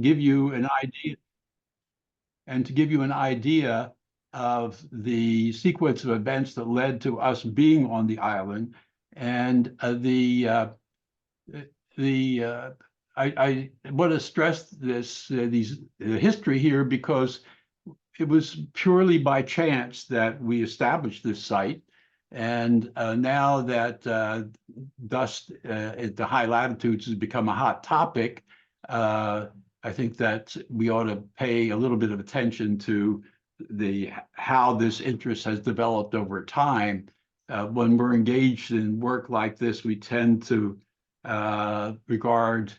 give you an idea and to give you an idea of the sequence of events that led to us being on the island. And I want to stress the history here because it was purely by chance that we established this site. And now that dust at the high latitudes has become a hot topic, I think that we ought to pay a little bit of attention to how this interest has developed over time. When we're engaged in work like this, we tend to regard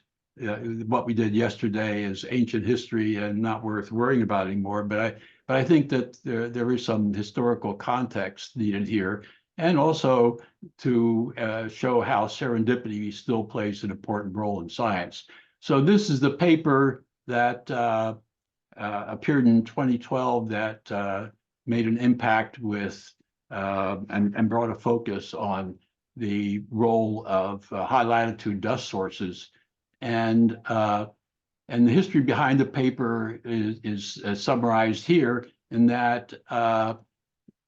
what we did yesterday as ancient history and not worth worrying about anymore. But I think that there is some historical context needed here, and also to show how serendipity still plays an important role in science. So this is the paper that appeared in 2012 that made an impact with and brought a focus on the role of high latitude dust sources. And the history behind the paper is summarized here in that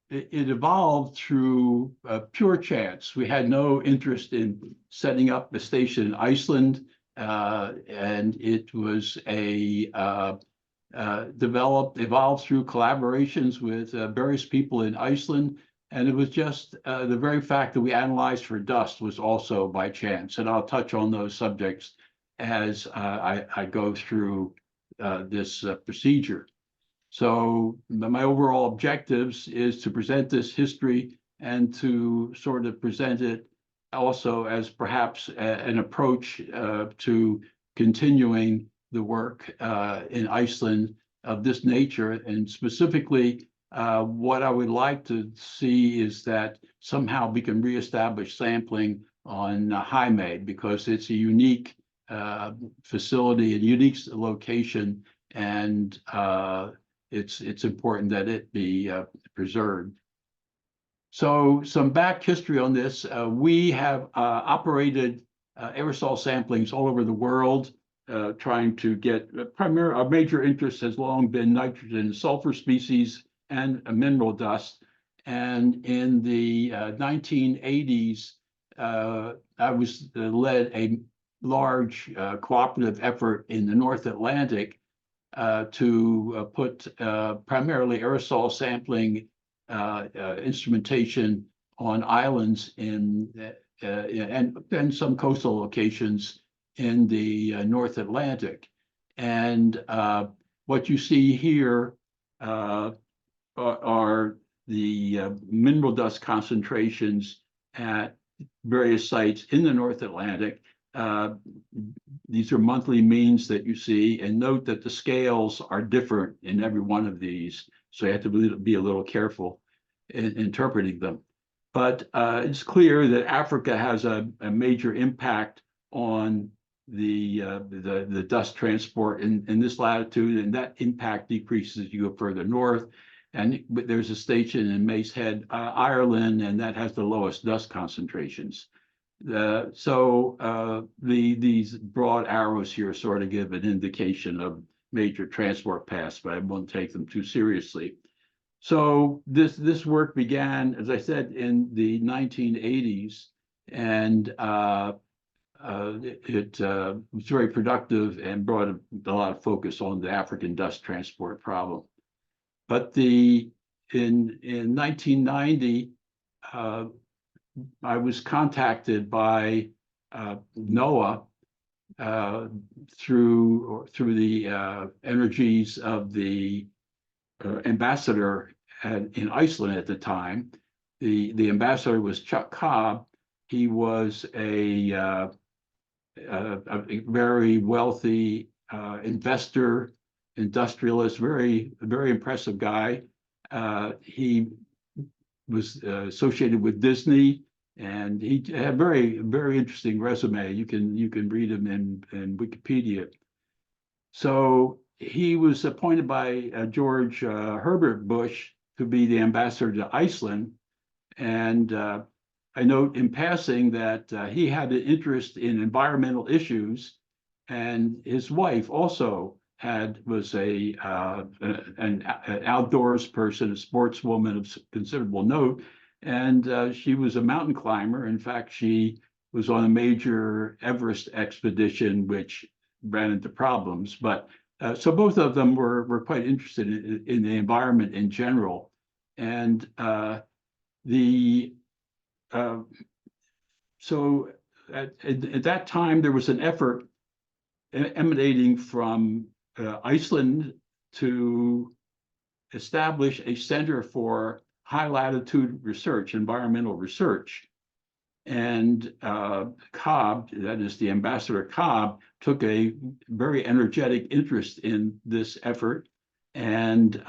it evolved through pure chance. We had no interest in setting up a station in Iceland, and it was evolved through collaborations with various people in Iceland. And it was just the very fact that we analyzed for dust was also by chance. And I'll touch on those subjects as I go through this procedure. So my overall objectives is to present this history and to sort of present it also as perhaps an approach to continuing the work in Iceland of this nature. And specifically, what I would like to see is that somehow we can reestablish sampling on Jaime, because it's a unique facility, a unique location, and it's important that it be preserved. So some back history on this. We have operated aerosol samplings all over the world, trying to get our major interest has long been nitrogen and sulfur species and mineral dust. And in the 1980s, I led a large cooperative effort in the North Atlantic to put primarily aerosol sampling instrumentation on islands and some coastal locations in the North Atlantic. And what you see here are the mineral dust concentrations at various sites in the North Atlantic. These are monthly means that you see, and note that the scales are different in every one of these, so you have to be a little careful in interpreting them. But it's clear that Africa has a major impact on the dust transport in this latitude, and that impact decreases as you go further north. And there's a station in Macehead, Ireland, and that has the lowest dust concentrations. So these broad arrows here sort of give an indication of major transport paths, but I won't take them too seriously. So this work began, as I said, in the 1980s, and it was very productive and brought a lot of focus on the African dust transport problem. But in 1990, I was contacted by NOAA through the energies of the ambassador in Iceland at the time. The ambassador was Chuck Cobb. He was a very wealthy investor, industrialist, very impressive guy. He was associated with Disney, and he had a very interesting resume. You can read him in Wikipedia. So he was appointed by George Herbert Bush to be the ambassador to Iceland. And I note in passing that he had an interest in environmental issues, and his wife also was an outdoors person, a sportswoman of considerable note, and she was a mountain climber. In fact, she was on a major Everest expedition, which ran into problems. But so both of them were quite interested in the environment in general, and the so at that time there was an effort emanating from Iceland to establish a center for high latitude research, environmental research. And Cobb, that is the ambassador Cobb, took a very energetic interest in this effort. And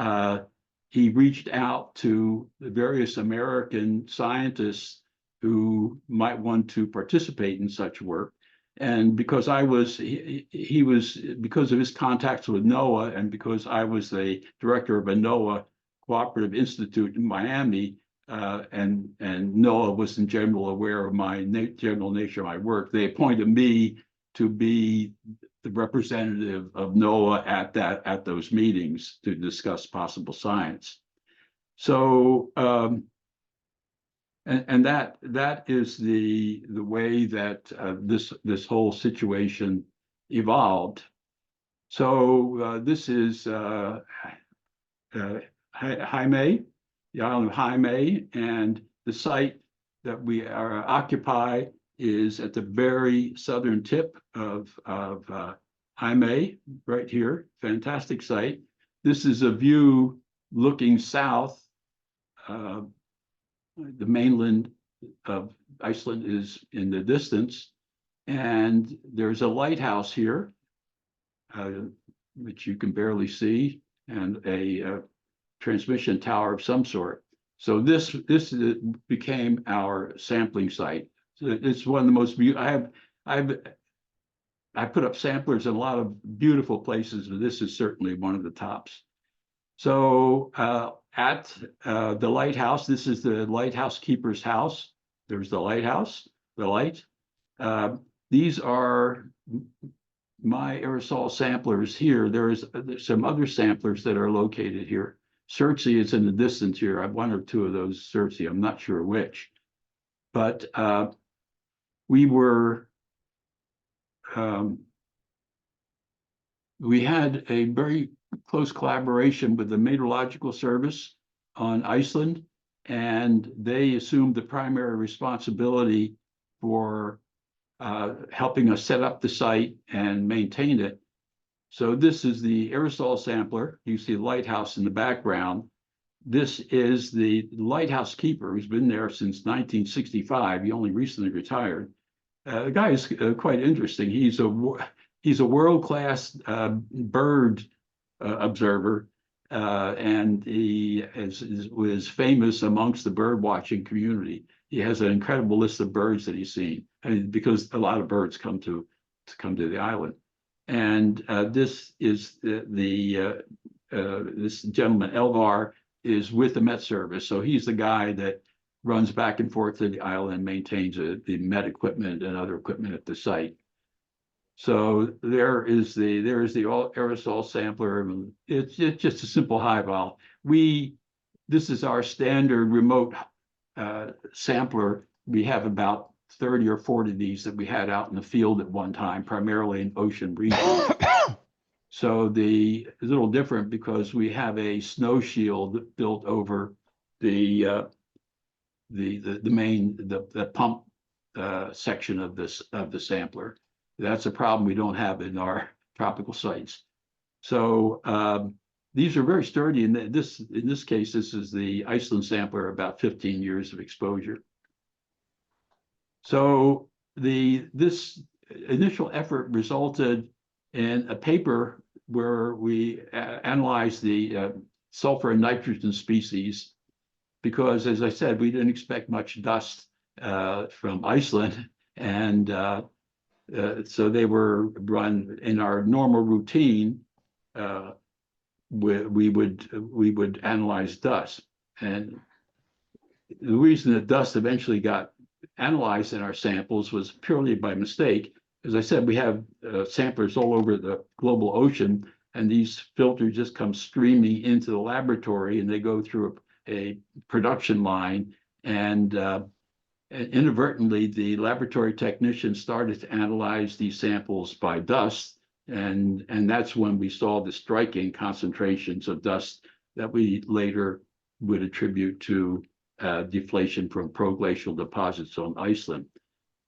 he reached out to the various American scientists who might want to participate in such work. And because he was, because of his contacts with NOAA, and because I was the director of a NOAA cooperative institute in Miami, and NOAA was in general aware of my general nature of my work, they appointed me to be the representative of NOAA at those meetings to discuss possible science. So and that is the way that this whole situation evolved. So this is Jaime, the island of Jaime, and the site that we occupy is at the very southern tip of Jaime, right here. Fantastic site. This is a view looking south. The mainland of Iceland is in the distance, and there's a lighthouse here, which you can barely see, and a transmission tower of some sort. So this became our sampling site. So it's one of the most beautiful. I put up samplers in a lot of beautiful places, but this is certainly one of the tops. So at the lighthouse, this is the lighthouse keeper's house. There's the lighthouse, the light. These are my aerosol samplers here. There's some other samplers that are located here. Surtsey is in the distance here. I have one or two of those Surtsey. I'm not sure which. But we had a very close collaboration with the Meteorological Service on Iceland, and they assumed the primary responsibility for helping us set up the site and maintain it. So this is the aerosol sampler. You see the lighthouse in the background. This is the lighthouse keeper who's been there since 1965. He only recently retired. The guy is quite interesting. He's a world-class bird observer, and he was famous amongst the bird watching community. He has an incredible list of birds that he's seen, because a lot of birds come to the island. And this is this gentleman Elvar is with the Met Service, so he's the guy that runs back and forth to the island and maintains the Met equipment and other equipment at the site. So there is the aerosol sampler. It's just a simple high vol. This is our standard remote sampler. We have about 30 or 40 of these that we had out in the field at one time, primarily in ocean regions. So it's a little different because we have a snow shield built over the pump section of the sampler. That's a problem we don't have in our tropical sites. So these are very sturdy. And in this case, this is the Iceland sampler, about 15 years of exposure. So this initial effort resulted in a paper where we analyzed the sulfur and nitrogen species, because, as I said, we didn't expect much dust from Iceland, and so they were run in our normal routine. We would analyze dust, and the reason that dust eventually got analyzed in our samples was purely by mistake. As I said, we have samplers all over the global ocean, and these filters just come streaming into the laboratory, and they go through a production line, and inadvertently, the laboratory technicians started to analyze these samples by dust, and that's when we saw the striking concentrations of dust that we later would attribute to deflation from proglacial deposits on Iceland.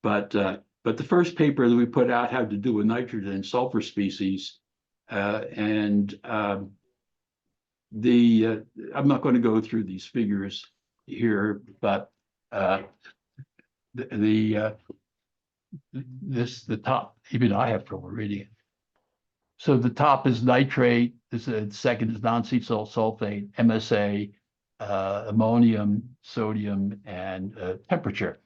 But the first paper that we put out had to do with nitrogen and sulfur species, and I'm not going to go through these figures here, but the top, even I have trouble reading it. So the top is nitrate, the second is non-sea salt sulfate, MSA, ammonium, sodium, and temperature.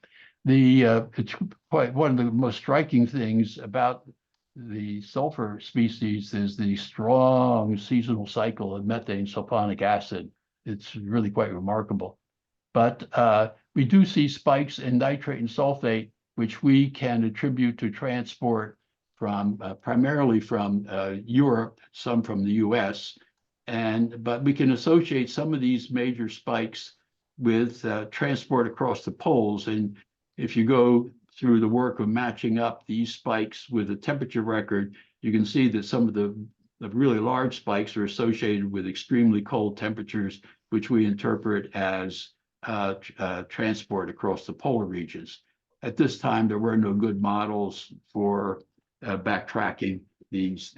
It's quite one of the most striking things about the sulfur species is the strong seasonal cycle of methane sulfonic acid. It's really quite remarkable. But we do see spikes in nitrate and sulfate, which we can attribute to transport from primarily from Europe, some from the US, but we can associate some of these major spikes with transport across the poles. And if you go through the work of matching up these spikes with the temperature record, you can see that some of the really large spikes are associated with extremely cold temperatures, which we interpret as transport across the polar regions. At this time, there were no good models for backtracking these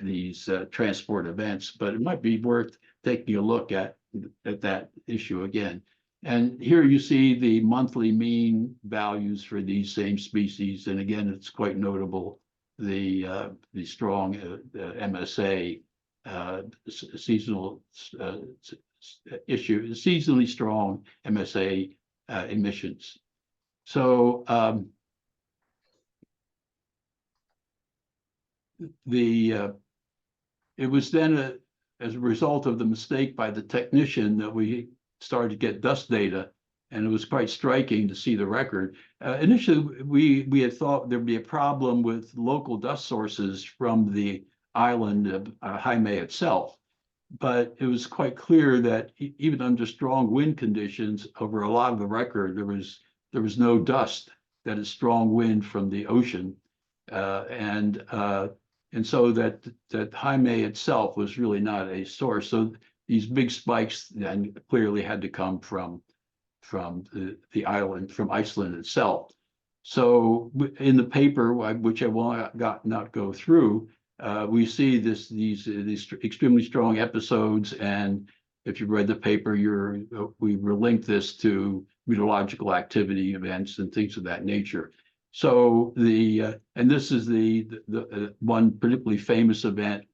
transport events, but it might be worth taking a look at that issue again. And here you see the monthly mean values for these same species, and again, it's quite notable the strong MSA seasonal issue, seasonally strong MSA emissions. So it was then as a result of the mistake by the technician that we started to get dust data, and it was quite striking to see the record. Initially, we had thought there'd be a problem with local dust sources from the island of Jaime itself, but it was quite clear that even under strong wind conditions, over a lot of the record, there was no dust. That is strong wind from the ocean, and so that Jaime itself was really not a source. So these big spikes then clearly had to come from the island, from Iceland itself. So in the paper, which I will not go through, we see these extremely strong episodes, and if you read the paper, we relink this to meteorological activity events and things of that nature. So and this is the one particularly famous event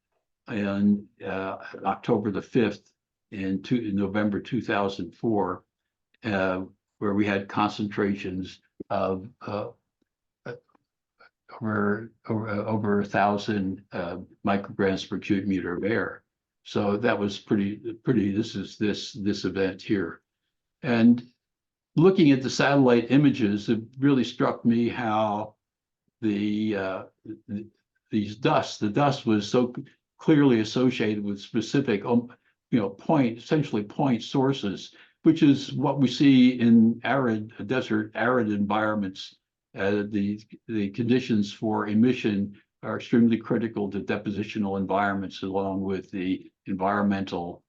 in October the 5th in November 2004, where we had concentrations of over 1,000 micrograms per cubic meter of air. So that was pretty. This is this event here, and looking at the satellite images, it really struck me how the dust was so clearly associated with specific, essentially point sources, which is what we see in arid environments. The conditions for emission are extremely critical to depositional environments, along with the environmental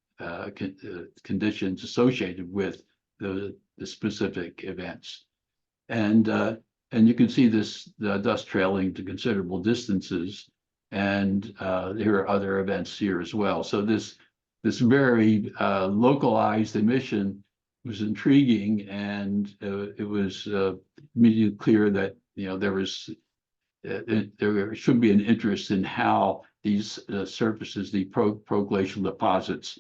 conditions associated with the specific events. And you can see the dust trailing to considerable distances, and there are other events here as well. So this very localized emission was intriguing, and it was immediately clear that there should be an interest in how these surfaces, the proglacial deposits,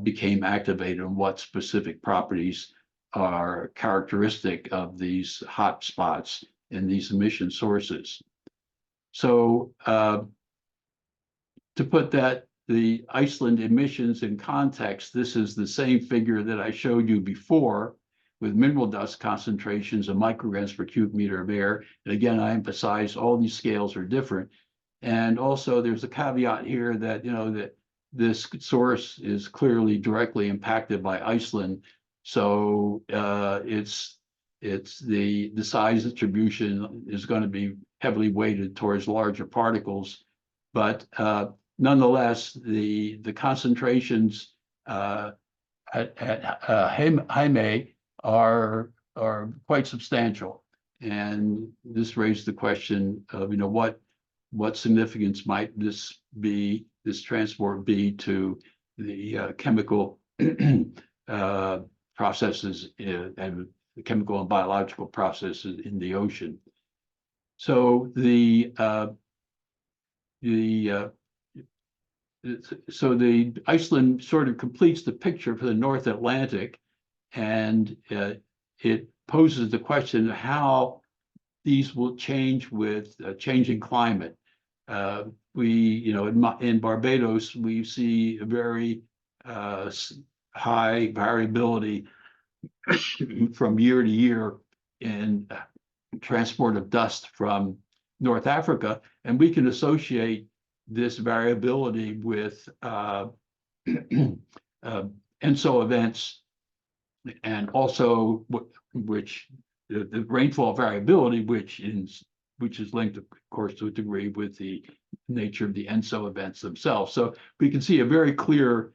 became activated, and what specific properties are characteristic of these hot spots in these emission sources. So to put the Iceland emissions in context, this is the same figure that I showed you before with mineral dust concentrations of micrograms per cubic meter of air. And again, I emphasize all these scales are different. And also there's a caveat here that, that this source is clearly directly impacted by Iceland. So it's the size distribution is going to be heavily weighted towards larger particles, but nonetheless, the concentrations at Jaime are quite substantial, and this raised the question of what significance might this transport be to the chemical processes and the chemical and biological processes in the ocean. So the Iceland sort of completes the picture for the North Atlantic, and it poses the question of how these will change with changing climate. In Barbados, we see a very high variability from year to year in transport of dust from North Africa, and we can associate this variability with ENSO events, and also the rainfall variability, which is linked, of course, to a degree with the nature of the ENSO events themselves. So we can see a very clear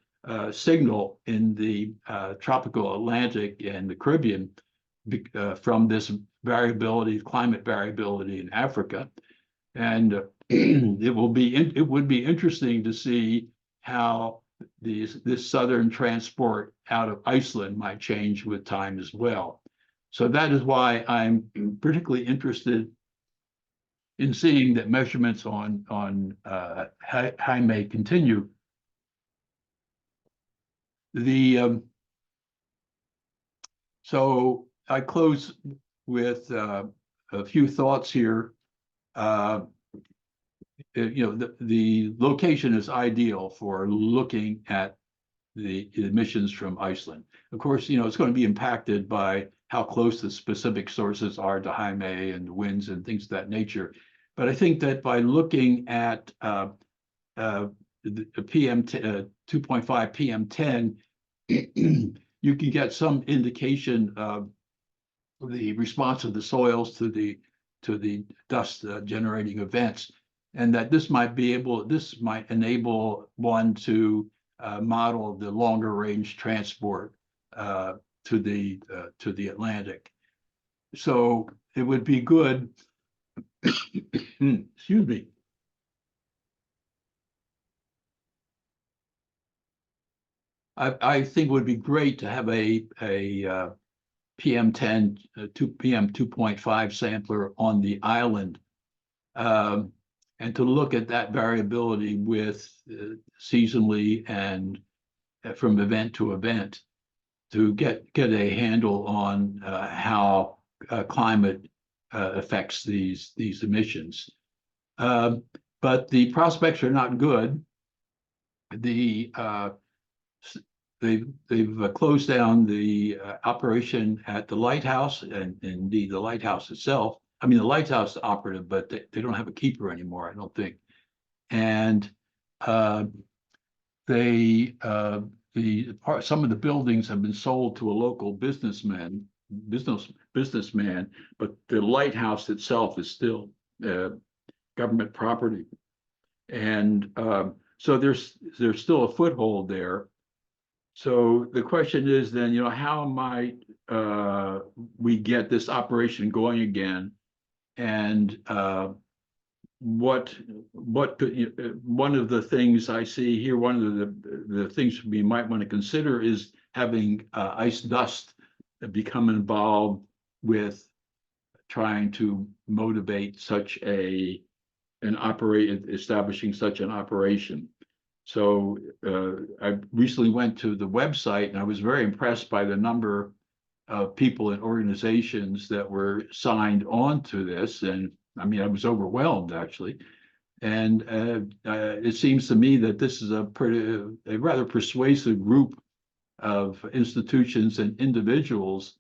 signal in the tropical Atlantic and the Caribbean from this variability, climate variability in Africa. And it would be interesting to see how this southern transport out of Iceland might change with time as well. So that is why I'm particularly interested in seeing that measurements on Jaime continue. So I close with a few thoughts here. The location is ideal for looking at the emissions from Iceland. Of course, it's going to be impacted by how close the specific sources are to Jaime and the winds and things of that nature. But I think that by looking at the PM 2.5 PM10, you can get some indication of the response of the soils to the dust generating events, and that this might enable one to model the longer range transport to the Atlantic. So it would be good. Excuse me. I think it would be great to have a PM10 PM 2.5 sampler on the island, and to look at that variability with seasonally and from event to event, to get a handle on how climate affects these emissions. But the prospects are not good. They've closed down the operation at the lighthouse, and indeed the lighthouse itself. I mean, the lighthouse is operative, but they don't have a keeper anymore, I don't think. And some of the buildings have been sold to a local businessman, but the lighthouse itself is still government property. And so there's still a foothold there. So the question is then, how might we get this operation going again? And one of the things I see here, one of the things we might want to consider is having ice dust become involved with trying to motivate establishing such an operation. So I recently went to the website, and I was very impressed by the number of people and organizations that were signed on to this. And I mean, I was overwhelmed, actually. And it seems to me that this is a rather persuasive group of institutions and individuals,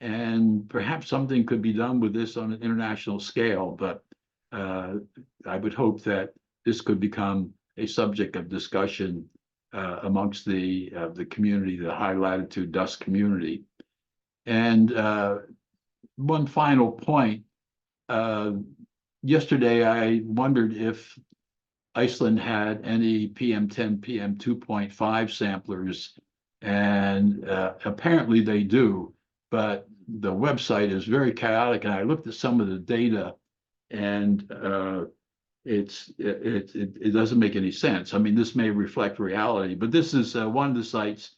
and perhaps something could be done with this on an international scale. But I would hope that this could become a subject of discussion amongst the community, the high latitude dust community. And one final point. Yesterday, I wondered if Iceland had any PM10, PM2.5 samplers, and apparently they do, but the website is very chaotic, and I looked at some of the data, and it doesn't make any sense. I mean, this may reflect reality, but this is one of the sites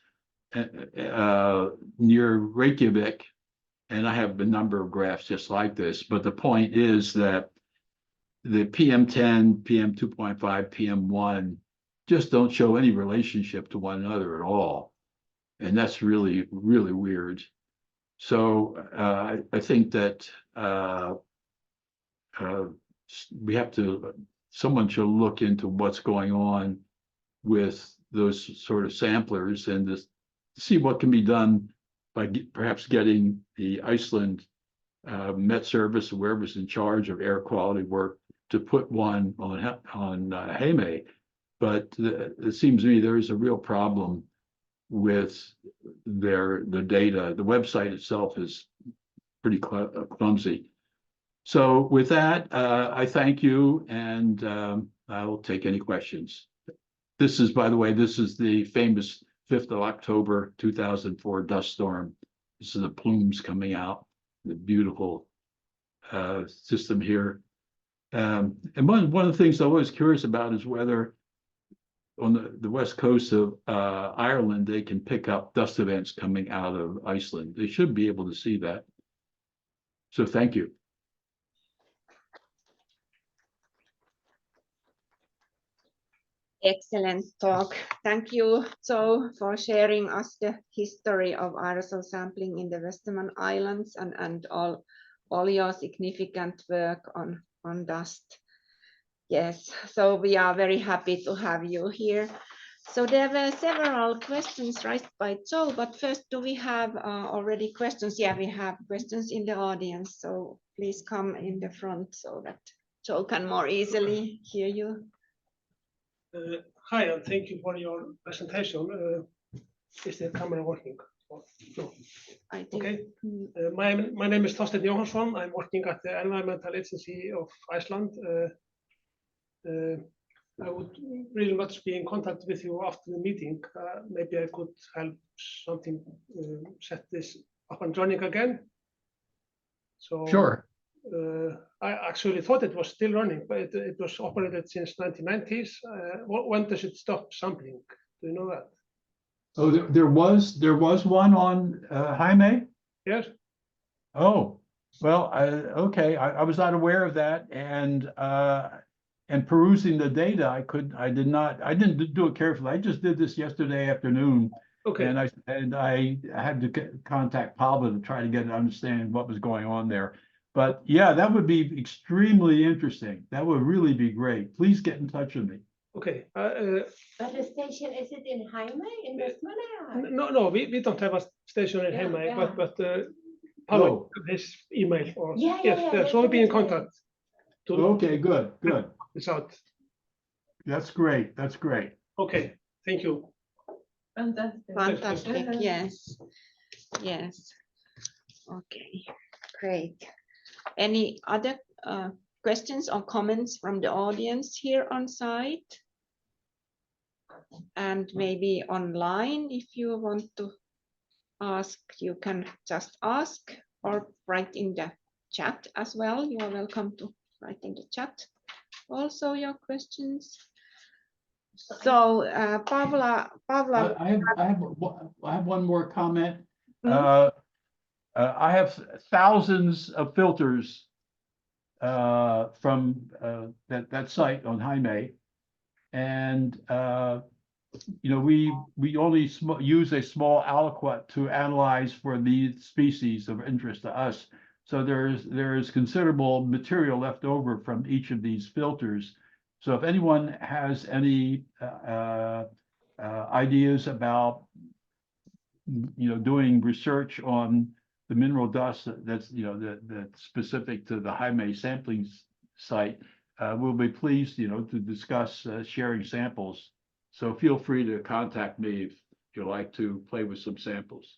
near Reykjavik, and I have a number of graphs just like this, but the point is that the PM10, PM2.5, PM1 just don't show any relationship to one another at all. And that's really, really weird. So I think that we have to, someone should look into what's going on with those sort of samplers and just see what can be done by perhaps getting the Iceland Met Service, whoever's in charge of air quality work, to put one on Heimei. But it seems to me there is a real problem with the data. The website itself is pretty clumsy. So with that, I thank you, and I will take any questions. This is, by the way, this is the famous 5th of October 2004 dust storm. This is the plumes coming out, the beautiful system here. And one of the things I'm always curious about is whether on the west coast of Ireland, they can pick up dust events coming out of Iceland. They should be able to see that. So thank you. Excellent talk. Thank you, Joe, for sharing us the history of aerosol sampling in the Western Islands and all your significant work on dust. Yes, so we are very happy to have you here. So there were several questions raised by Joe, but first, do we have already questions? Yeah, we have questions in the audience, so please come in the front so that Joe can more easily hear you. Hi, and thank you for your presentation. Is the camera working? No. I think. Okay. My name is Thorsteinn Jóhannsson. I'm working at the Environmental Agency of Iceland. I would really much be in contact with you after the meeting. Maybe I could help something set this up and running again. So Sure. I actually thought it was still running, but it was operated since 1990s. When does it stop sampling? Do you know that? Oh, there was one on Jaime? Yes. Oh, well, okay. I was not aware of that, and perusing the data, I didn't do it carefully. I just did this yesterday afternoon. Okay. And I had to contact Pablo to try to get an understanding of what was going on there. But yeah, that would be extremely interesting. That would really be great. Please get in touch with me. Okay. But the station, is it in Jaime, in Vestmannaeyjar? No, we don't have a station in Yeah, Heimei, yeah. but Pablo, his email. Or, yes, so we'll be in contact. Okay, good. It's out. That's great. That's great. Okay, thank you. Fantastic. Yes. Yes. Okay, great. Any other questions or comments from the audience here on site? And maybe online, if you want to ask, you can just ask or write in the chat as well. You are welcome to write in the chat also your questions. So Pavla, I have one more comment. I have thousands of filters from that site on Jaime, and you know, we only use a small aliquot to analyze for these species of interest to us. So there is considerable material left over from each of these filters. So if anyone has any ideas about, you know, doing research on the mineral dust that's, you know, that's specific to the Jaime sampling site, we'll be pleased, you know, to discuss sharing samples. So feel free to contact me if you'd like to play with some samples.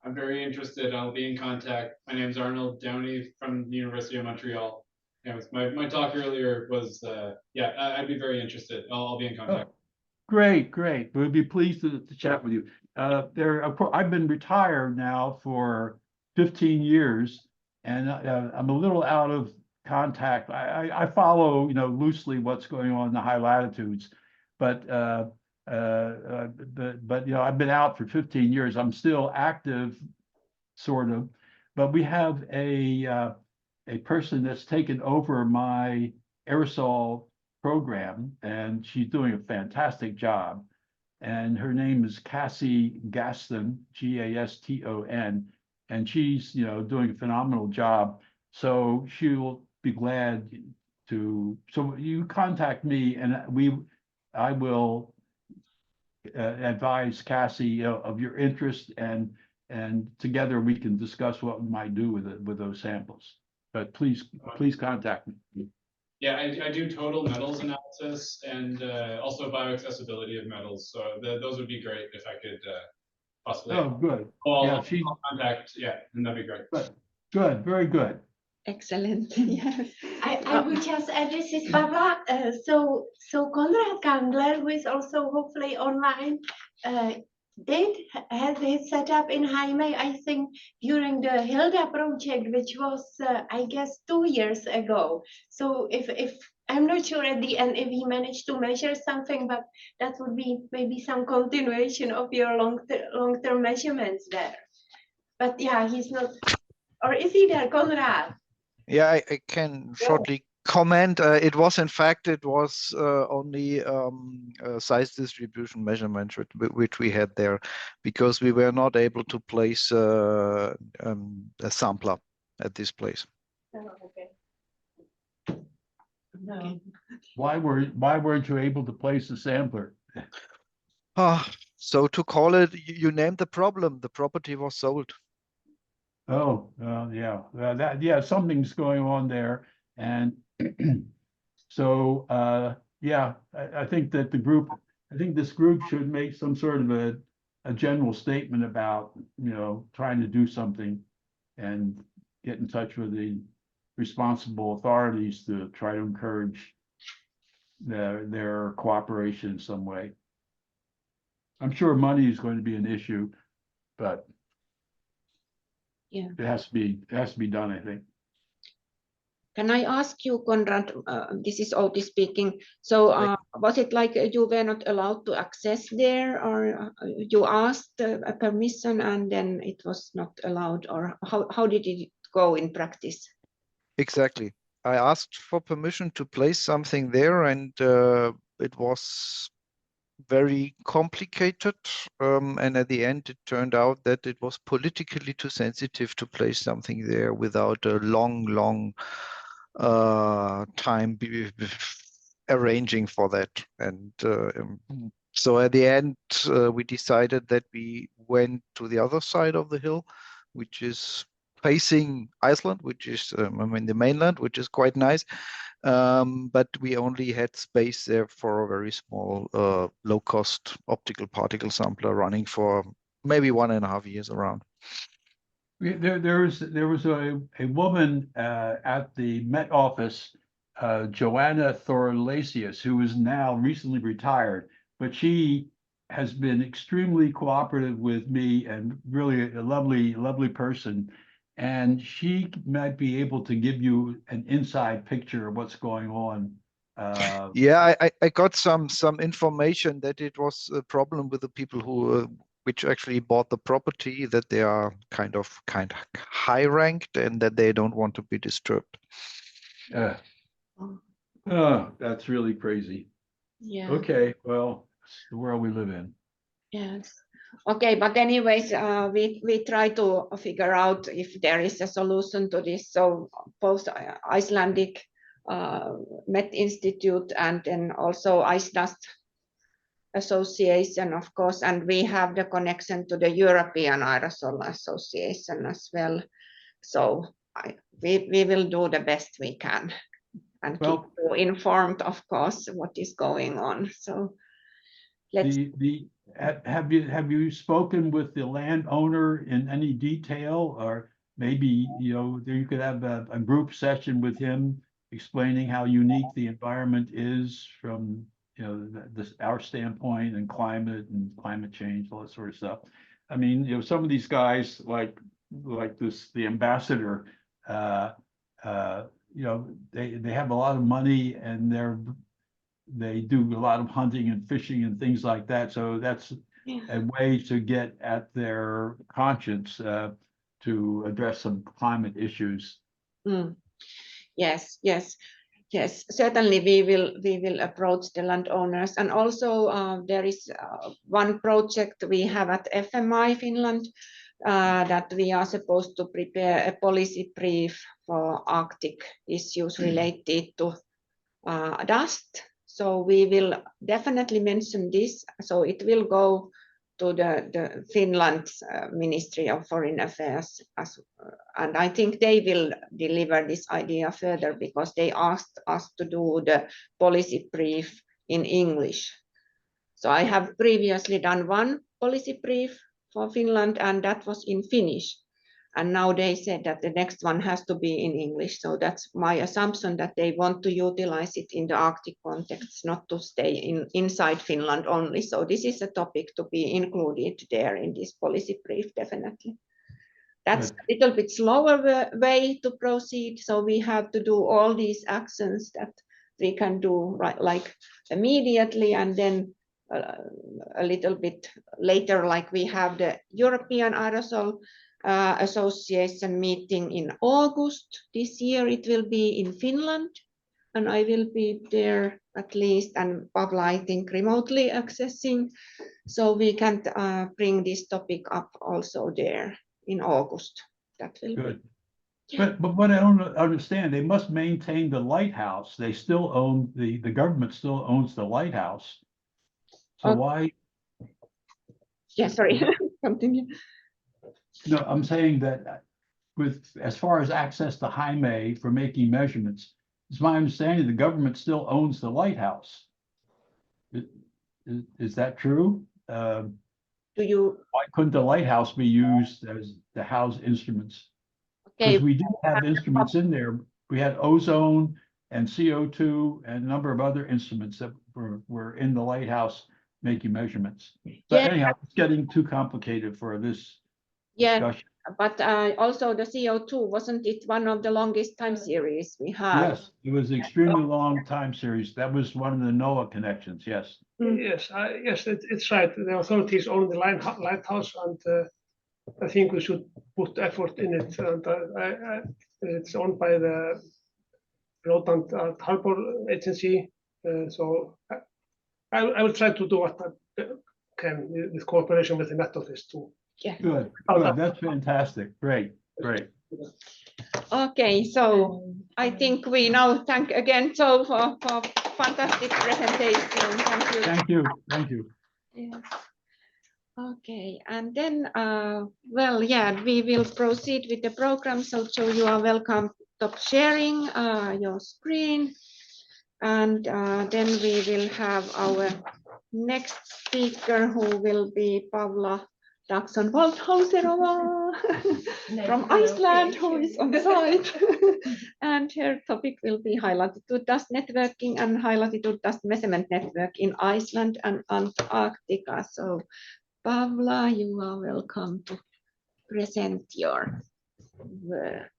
I'm very interested. I'll be in contact. My name's Arnold Downey from the University of Montreal. And my talk earlier was, yeah, I'd be very interested. I'll be in contact. Oh, great, great. We'll be pleased to chat with you. Of course, I've been retired now for 15 years, and I'm a little out of contact. I follow, loosely what's going on in the high latitudes, but I've been out for 15 years. I'm still active, sort of, but we have a person that's taken over my aerosol program, and she's doing a fantastic job. And her name is Cassie Gaston, Gaston, and she's doing a phenomenal job. So she'll be glad to. So you contact me, and I will advise Cassie of your interest, and together we can discuss what we might do with those samples. But please contact me. Yeah, I do total metals analysis and also bioaccessibility of metals. So those would be great if I could possibly. Oh, good. I'll contact. Yeah, and that'd be great. Good, very good. Excellent. Yes. I will just add, this is Barbara. So Konrad Gangler, who is also hopefully online, did have his setup in Jaime, I think, during the Hilda project, which was, I guess, 2 years ago. So if I'm not sure at the end if he managed to measure something, but that would be maybe some continuation of your long-term measurements there. But yeah, he's not, or is he there, Konrad? Yeah, I can shortly comment. It was only a size distribution measurement which we had there, because we were not able to place a sampler at this place. Oh, okay. Okay. Why weren't you able to place a sampler? So to call it, you named the problem. The property was sold. Oh, yeah, something's going on there. And so, yeah, I think that this group should make some sort of a general statement about, trying to do something and get in touch with the responsible authorities to try to encourage their cooperation in some way. I'm sure money is going to be an issue, but Yeah. it has to be done, I think. Can I ask you, Konrad, this is Outi speaking. So was it like you were not allowed to access there, or you asked a permission and then it was not allowed, or how did it go in practice? Exactly. I asked for permission to place something there, and it was very complicated. And at the end, it turned out that it was politically too sensitive to place something there without a long time arranging for that. And so at the end, we decided that we went to the other side of the hill, which is facing Iceland, which is the mainland, which is quite nice. But we only had space there for a very small, low-cost optical particle sampler running for maybe 1.5 years around. There was a woman at the Met Office, Joanna Thorlasius, who is now recently retired, but she has been extremely cooperative with me and really a lovely person. And she might be able to give you an inside picture of what's going on. Yeah, I got some information that it was a problem with the people who which actually bought the property, that they are kind of high ranked and that they don't want to be disturbed. Oh, that's really crazy. Yeah. Okay, well, it's the world we live in. Yes. Okay, but anyways, we try to figure out if there is a solution to this. So both Icelandic Met Institute and then also Ice Dust Association, of course, and we have the connection to the European Aerosol Association as well. So we will do the best we can and keep you informed, of course, what is going on. So let's Have you spoken with the landowner in any detail, or maybe, you know, you could have a group session with him explaining how unique the environment is from, you know, our standpoint and climate change, all that sort of stuff. I mean, you know, some of these guys like the ambassador, you know, they have a lot of money and they do a lot of hunting and fishing and things like that. So that's a way to get at their conscience to address some climate issues. Yes, yes, yes. Certainly, we will approach the landowners, and also there is one project we have at FMI Finland that we are supposed to prepare a policy brief for Arctic issues related to dust. So we will definitely mention this. So it will go to the Finland's Ministry of Foreign Affairs, and I think they will deliver this idea further because they asked us to do the policy brief in English. So I have previously done one policy brief for Finland, and that was in Finnish. And now they said that the next one has to be in English. So that's my assumption, that they want to utilize it in the Arctic context, not to stay inside Finland only. So this is a topic to be included there in this policy brief, definitely. That's a little bit slower way to proceed. So we have to do all these actions that we can do like immediately, and then a little bit later, like we have the European Aerosol Association meeting in August this year. It will be in Finland, and I will be there at least, and Pavla, I think, remotely accessing, so we can bring this topic up also there in August. That will Good. Be. But what I don't understand, they must maintain the lighthouse. They still own the government still owns the lighthouse. So why? Yeah, sorry. Continue. No, I'm saying that as far as access to Jaime for making measurements, it's my understanding the government still owns the lighthouse. Is that true? Why couldn't the lighthouse be used as to house instruments? Because we do have instruments in there. We had ozone and CO2 and a number of other instruments that were in the lighthouse making measurements. But anyhow, it's getting too complicated for this discussion. But also the CO2, wasn't it one of the longest time series we have? Yes, it was an extremely long time series. That was one of the NOAA connections, yes. Yes, yes, it's right. The authorities own the lighthouse, and I think we should put effort in it. And it's owned by the Road and Harbor Agency. So I will try to do what I can with cooperation with the Met Office too. Yeah. Good. That's fantastic. Great. Okay, so I think we now thank again Joe for fantastic presentation. Thank you. Thank you. Yes. Okay, and then well, yeah, we will proceed with the program. So Joe, you are welcome to sharing your screen, and then we will have our next speaker, who will be Pavla Daxon-Waldhauserova from Iceland, who is on the side. And her topic will be high latitude dust networking and high latitude dust measurement network in Iceland and Antarctica. So Pavla, you are welcome to present your work.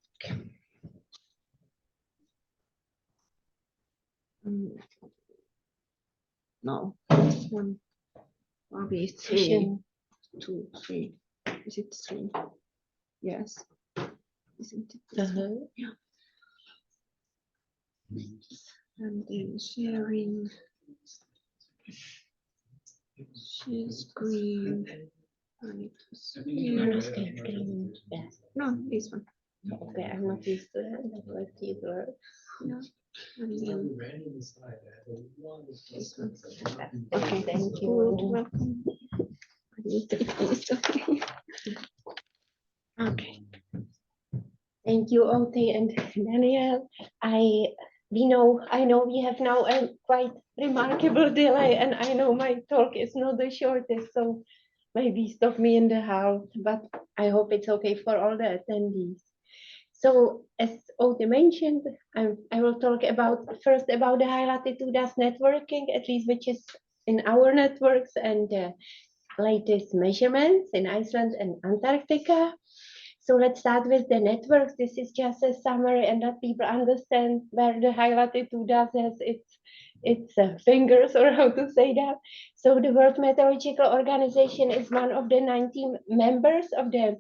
No, this one, maybe 3, 2, 3. Is it 3? Yes. Isn't it? Yeah. And then sharing. Share screen. And it was here. No, this one. Okay, I'm not used to that. Like either. Yeah. And then this one. Okay, thank you. Welcome. I will take this. Okay. Thank you, Ote and Daniel. I know we have now a quite remarkable delay, and I know my talk is not the shortest, so maybe stop me in the house, but I hope it's okay for all the attendees. So as Oti mentioned, I will talk first about the high latitude dust networking, at least which is in our networks, and latest measurements in Iceland and Antarctica. So let's start with the networks. This is just a summary, and that people understand where the high latitude dust has its fingers, or how to say that. So the World Meteorological Organization is one of the 19 members of the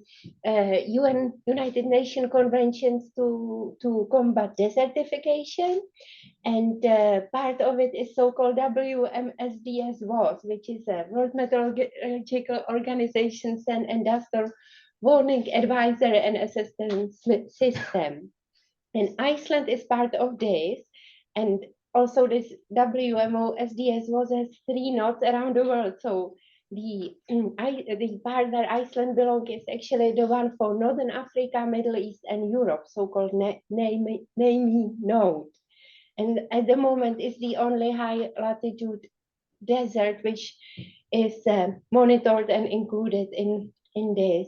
UN United Nations Conventions to combat desertification. And part of it is so-called WMSDS-WOS, which is a World Meteorological Organization Sand and Duster Warning Advisory and Assistance System. And Iceland is part of this. And also this WMO-SDS-WOS has 3 nodes around the world. So the part where Iceland belongs is actually the one for Northern Africa, Middle East, and Europe, so-called NAMI node. And at the moment, it's the only high latitude desert which is monitored and included in this.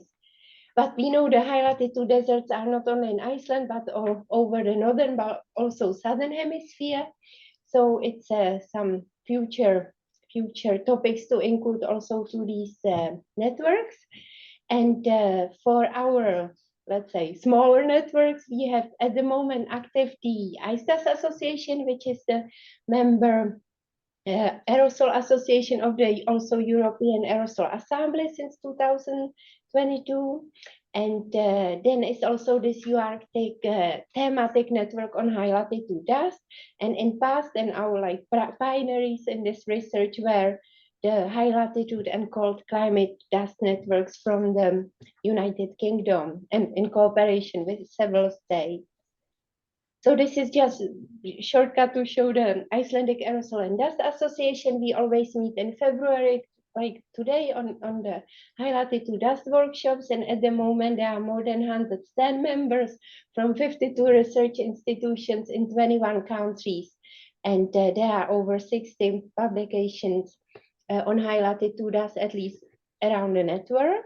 But we know the high latitude deserts are not only in Iceland, but all over the northern, but also southern hemisphere. So it's some future topics to include also to these networks. And for our, let's say, smaller networks, we have at the moment active the ICEDAS Association, which is the member aerosol association of the also European Aerosol Assembly since 2022. And then it's also this UArctic thematic network on high latitude dust. And in past, and our like pioneers in this research were the high latitude and cold climate dust networks from the United Kingdom, and in cooperation with several states. So this is just a shortcut to show the Icelandic Aerosol and Dust Association. We always meet in February, like today, on the high latitude dust workshops. And at the moment, there are more than 110 members from 52 research institutions in 21 countries. And there are over 60 publications on high latitude dust, at least around the network.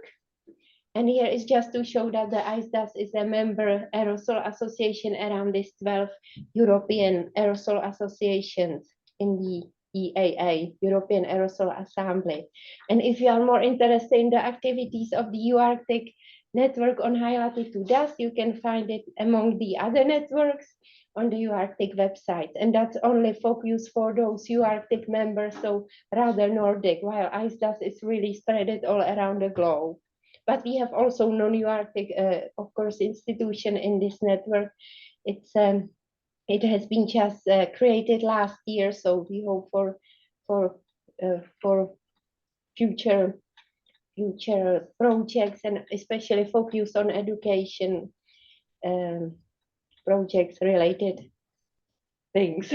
And here is just to show that the ICEDAS is a member aerosol association around these 12 European aerosol associations in the EAA, European Aerosol Assembly. And if you are more interested in the activities of the UArctic network on high latitude dust, you can find it among the other networks on the UArctic website. And that's only focused for those UArctic members, so rather Nordic, while ICEDAS is really spread it all around the globe. But we have also non-UArctic, of course, institution in this network. It has been just created last year, so we hope for future projects, and especially focus on education projects related things.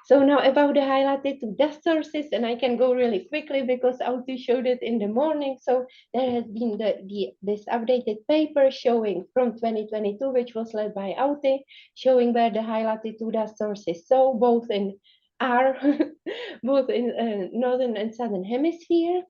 So now about the high latitude dust sources, and I can go really quickly because Auti showed it in the morning. So there has been this updated paper showing from 2022, which was led by Auti, showing where the high latitude dust sources. So both in both in northern and southern hemisphere.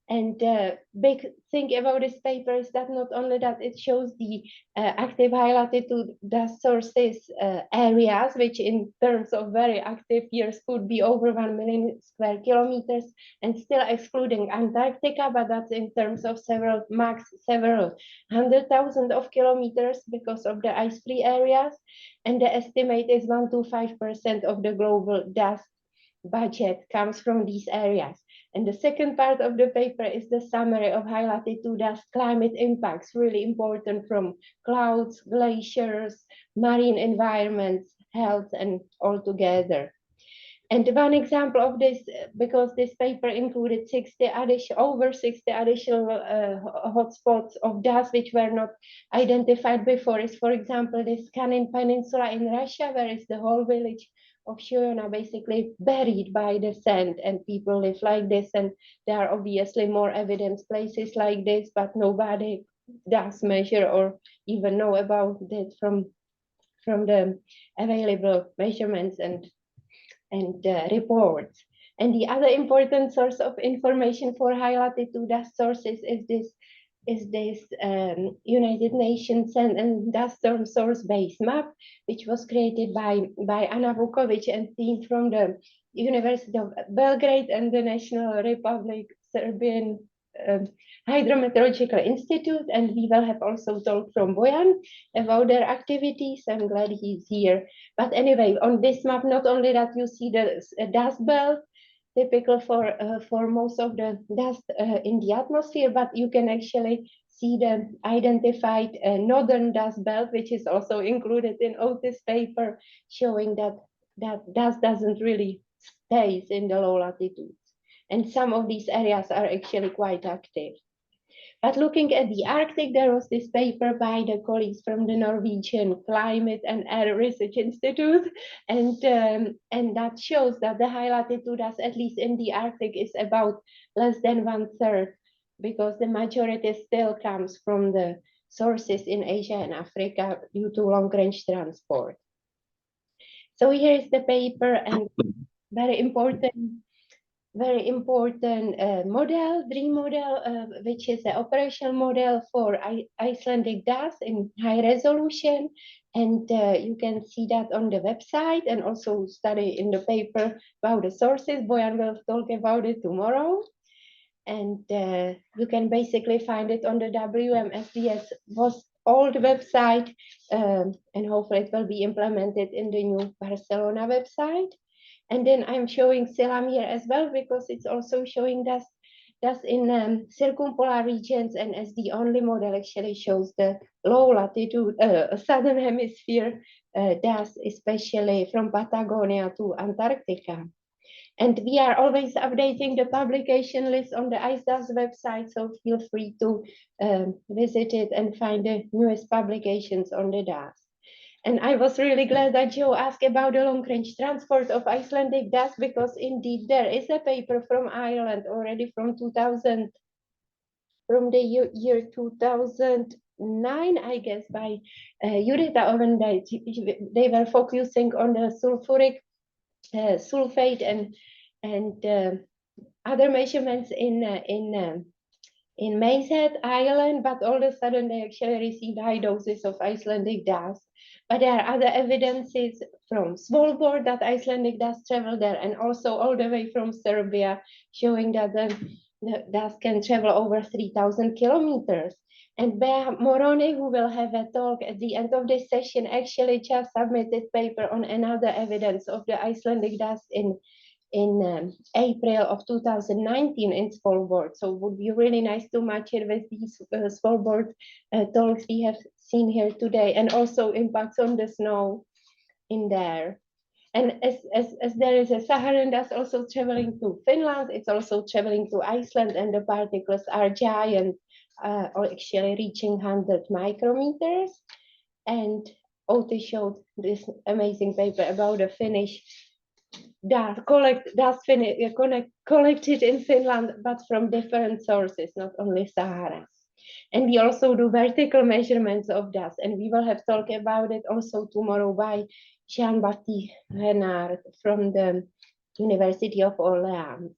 And the big thing about this paper is that not only that it shows the active high latitude dust sources areas, which in terms of very active years could be over 1 million square kilometers, and still excluding Antarctica, but that's in terms of several 100,000 of kilometers because of the ice-free areas. And the estimate is 1 to 5% of the global dust budget comes from these areas. And the second part of the paper is the summary of high latitude dust climate impacts, really important, from clouds, glaciers, marine environments, health, and all together. And one example of this, because this paper included over 60 additional hotspots of dust which were not identified before, is, for example, this Kanin Peninsula in Russia, where is the whole village of Shoyona basically buried by the sand, and people live like this. And there are obviously more evidence places like this, but nobody does measure or even know about it from the available measurements and reports. And the other important source of information for high latitude dust sources is this United Nations and dust storm source base map, which was created by Anna Vukovic and team from the University of Belgrade and the National Republic Serbian Hydrometeorological Institute. And we will have also talk from Bojan about their activities. I'm glad he's here. But anyway, on this map, not only that you see the dust belt, typical for most of the dust in the atmosphere, but you can actually see the identified northern dust belt, which is also included in Otis' paper, showing that dust doesn't really stay in the low latitudes. And some of these areas are actually quite active. But looking at the Arctic, there was this paper by the colleagues from the Norwegian Climate and Air Research Institute, and that shows that the high latitude dust, at least in the Arctic, is about less than 1/3, because the majority still comes from the sources in Asia and Africa due to long-range transport. So here is the paper, and very important model, dream model, which is the operational model for Icelandic dust in high resolution. And you can see that on the website, and also study in the paper about the sources. Bojan will talk about it tomorrow. And you can basically find it on the WMSDS old website, and hopefully it will be implemented in the new Barcelona website. And then I'm showing Selam here as well, because it's also showing dust in circumpolar regions, and as the only model actually shows the low latitude southern hemisphere dust, especially from Patagonia to Antarctica. And we are always updating the publication list on the IceDust website, so feel free to visit it and find the newest publications on the dust. And I was really glad that Joe asked about the long-range transport of Icelandic dust, because indeed there is a paper from Ireland already from the year 2009, I guess, by Judita Ovendijk. They were focusing on the sulfuric sulfate and other measurements in Mayhead Island, but all of a sudden they actually received high doses of Icelandic dust. But there are other evidences from Svalbard that Icelandic dust travel there, and also all the way from Serbia, showing that the dust can travel over 3,000 kilometers. And Bea Moroni, who will have a talk at the end of this session, actually just submitted paper on another evidence of the Icelandic dust in April of 2019 in Svalbard. So it would be really nice to match it with these Svalbard talks we have seen here today, and also impacts on the snow in there. And as there is a Saharan dust also traveling to Finland, it's also traveling to Iceland, and the particles are giant, or actually reaching 100 micrometers. And Outi showed this amazing paper about the Finnish dust collected in Finland, but from different sources, not only Sahara. And we also do vertical measurements of dust, and we will have talk about it also tomorrow by Jean-Baptiste Renard from the University of Orléans.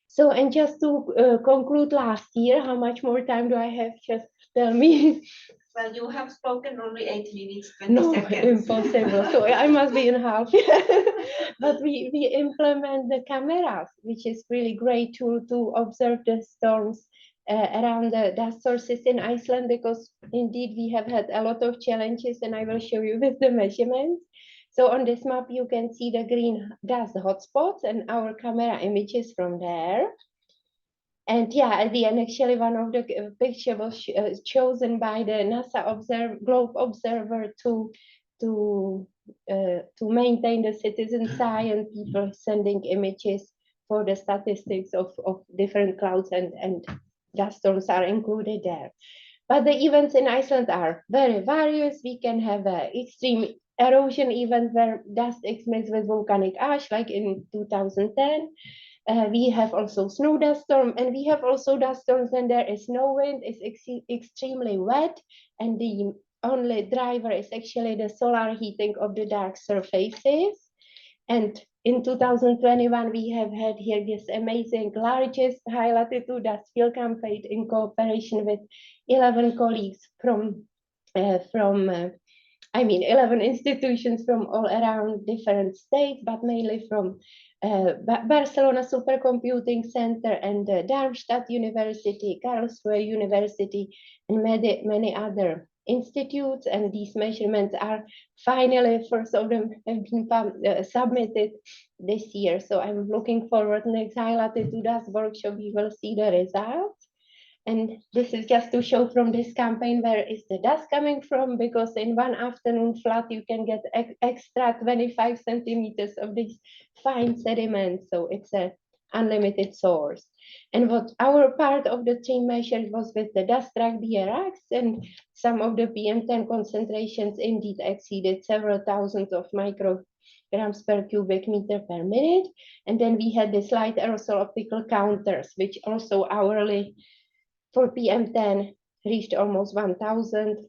So, and just to conclude last year, how much more time do I have? Just tell me. Well, you have spoken only 8 minutes, 20 No, seconds. impossible. So I must be in half. But we implement the cameras, which is really great tool to observe the storms around the dust sources in Iceland, because indeed we have had a lot of challenges, and I will show you with the measurements. So on this map, you can see the green dust hotspots and our camera images from there. And yeah, at the end, actually, one of the pictures was chosen by the NASA Globe Observer to maintain the citizen science, people sending images for the statistics of different clouds, and dust storms are included there. But the events in Iceland are very various. We can have an extreme erosion event where dust is mixed with volcanic ash, like in 2010. We have also snow dust storm, and we have also dust storms when there is no wind, it's extremely wet, and the only driver is actually the solar heating of the dark surfaces. And in 2021, we have had here this amazing, largest high latitude dust field campaign in cooperation with 11 colleagues from 11 institutions from all around different states, but mainly from Barcelona Supercomputing Center and Darmstadt University, Karlsruhe University, and many other institutes. And these measurements are finally, first of them have been submitted this year. So I'm looking forward next high latitude dust workshop, we will see the results. And this is just to show from this campaign where is the dust coming from, because in one afternoon flood you can get extra 25 centimeters of this fine sediment. So it's an unlimited source. And what our part of the team measured was with the dust track DRX, and some of the PM10 concentrations indeed exceeded several thousands of micrograms per cubic meter per minute. And then we had this light aerosol optical counters, which also hourly for PM10 reached almost 1000.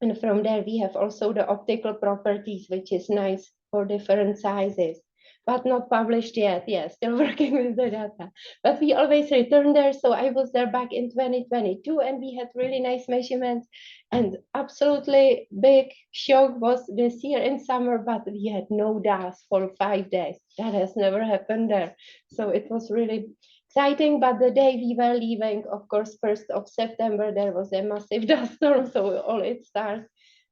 And from there, we have also the optical properties, which is nice for different sizes, but not published yet. Yeah, still working with the data. But we always return there. So I was there back in 2022, and we had really nice measurements. And absolutely big shock was this year in summer, but we had no dust for 5 days. That has never happened there. So it was really exciting. But the day we were leaving, of course, 1st of September, there was a massive dust storm. So all it starts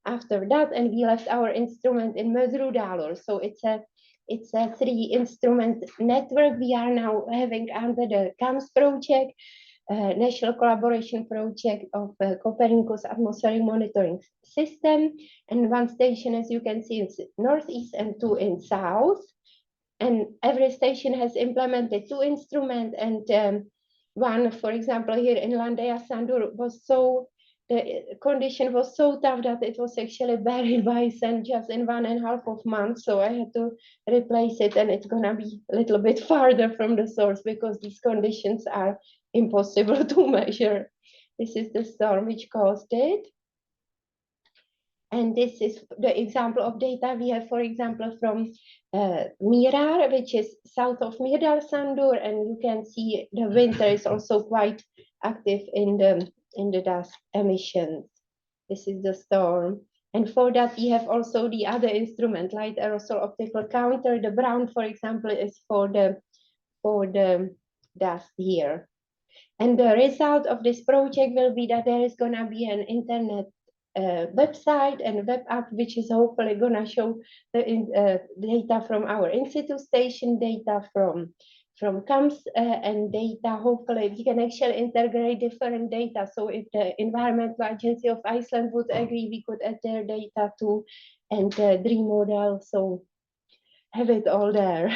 after that. And we left our instrument in Mödrudalur. So it's a 3-instrument network we are now having under the CAMS project, National Collaboration Project of Copernicus Atmospheric Monitoring System. And one station, as you can see, is northeast and 2 in south. And every station has implemented 2 instruments. And one, for example, here in Landeia Sandur the condition was so tough that it was actually buried by sand just in 1.5 months. So I had to replace it, and it's gonna be a little bit farther from the source because these conditions are impossible to measure. This is the storm which caused it. And this is the example of data we have, for example, from Mirar, which is south of Myrdal Sandur, and you can see the winter is also quite active in the dust emissions. This is the storm. And for that, we have also the other instrument, light aerosol optical counter. The brown, for example, is for the dust here. And the result of this project will be that there is gonna be an internet website and web app, which is hopefully gonna show the data from our in-situ station, data from CAMS, and data. Hopefully we can actually integrate different data. So if the Environmental Agency of Iceland would agree, we could add their data too, and dream model. So have it all there.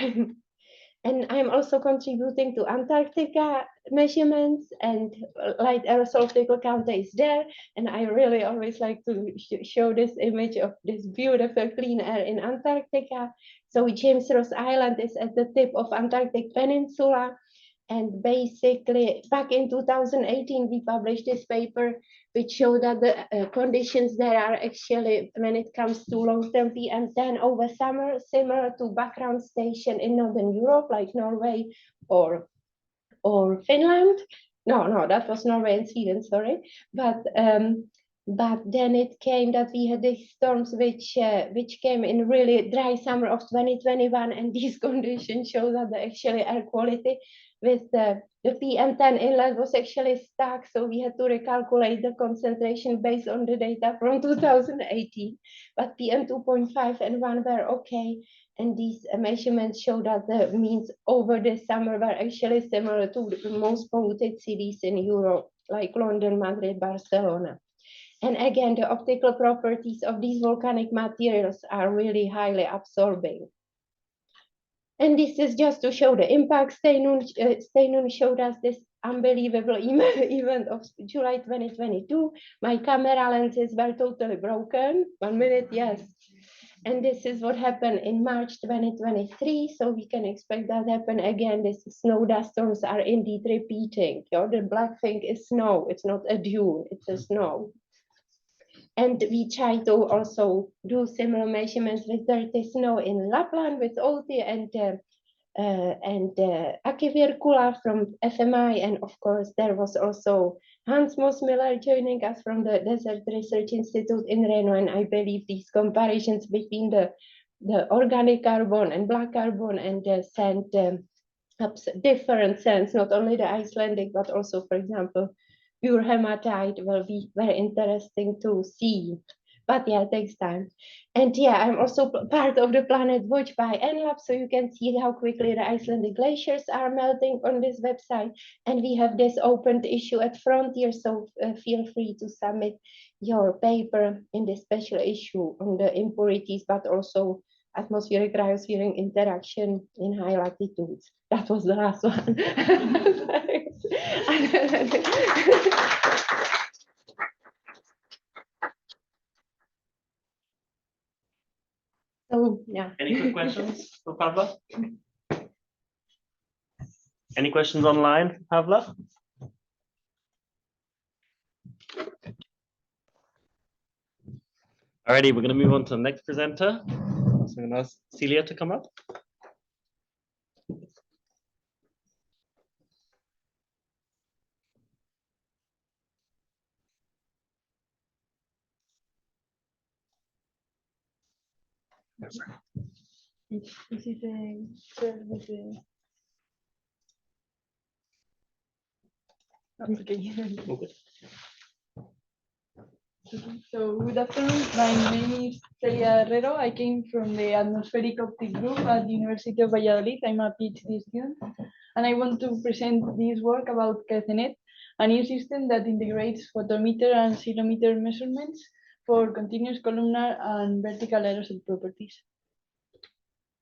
And I'm also contributing to Antarctica measurements, and light aerosol optical counter is there. And I really always like to show this image of this beautiful clean air in Antarctica. So James Ross Island is at the tip of Antarctic Peninsula. And basically, back in 2018, we published this paper, which showed that the conditions there are actually, when it comes to long-term PM10 over summer, similar to background station in Northern Europe, like Norway or Finland. No, that was Norway and Sweden, sorry. But then it came that we had these storms which came in really dry summer of 2021, and these conditions show that the actually air quality with the PM10 inlet was actually stuck. So we had to recalculate the concentration based on the data from 2018. But PM 2.5 and 1 were okay. And these measurements show that the means over the summer were actually similar to the most polluted cities in Europe, like London, Madrid, Barcelona. And again, the optical properties of these volcanic materials are really highly absorbing. And this is just to show the impact. Steinun showed us this unbelievable event of July 2022. My camera lenses were totally broken. 1 minute, yes. And this is what happened in March 2023. So we can expect that happen again. These snow dust storms are indeed repeating. The black thing is snow. It's not a dune, it's a snow. And we try to also do similar measurements with dirty snow in Lapland with Outi and Aki Virkula from FMI. And of course, there was also Hans Mosmiller joining us from the Desert Research Institute in Reno. And I believe these comparisons between the organic carbon and black carbon and the sand have different sands, not only the Icelandic, but also, for example, pure hematite will be very interesting to see. But yeah, it takes time. And yeah, I'm also part of the Planet Watch by NLab, so you can see how quickly the Icelandic glaciers are melting on this website. And we have this opened issue at Frontier, so feel free to submit your paper in this special issue on the impurities, but also atmospheric cryospheric interaction in high latitudes. That was the last one. So yeah. Any quick questions for Pavla? Any questions online for Pavla? Alrighty, we're going to move on to the next presenter. So I'm going to ask Celia to come up. This is a okay. So good afternoon. My name is Celia Herrero. I came from the Atmospheric Optic Group at the University of Valladolid. I'm a PhD student, and I want to present this work about CACENET, a new system that integrates photometer and ceilometer measurements for continuous columnar and vertical aerosol properties.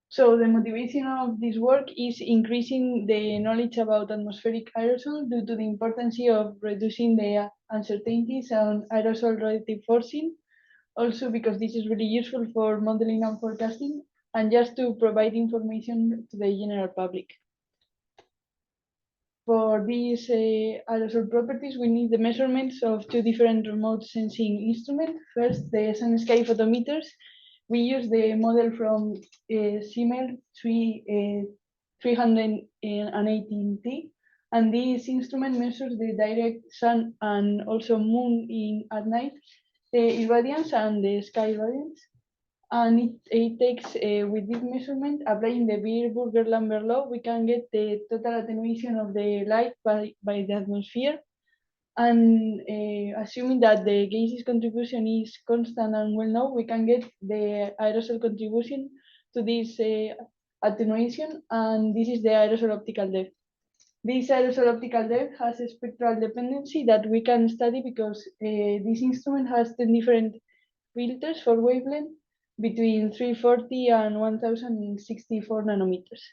So the motivation of this work is increasing the knowledge about atmospheric aerosol due to the importance of reducing the uncertainties on aerosol relative forcing. Also because this is really useful for modeling and forecasting, and just to provide information to the general public. For these aerosol properties, we need the measurements of two different remote sensing instruments. First, the sun sky photometers. We use the model from CIMEL 318T, and this instrument measures the direct sun and also moon at night, the irradiance and the sky irradiance. And it takes, with this measurement, applying the Beer-Burger-Lambert law, we can get the total attenuation of the light by the atmosphere. And assuming that the gaseous contribution is constant and well known, we can get the aerosol contribution to this attenuation, and this is the aerosol optical depth. This aerosol optical depth has a spectral dependency that we can study because this instrument has 10 different filters for wavelength between 340 and 1064 nanometers.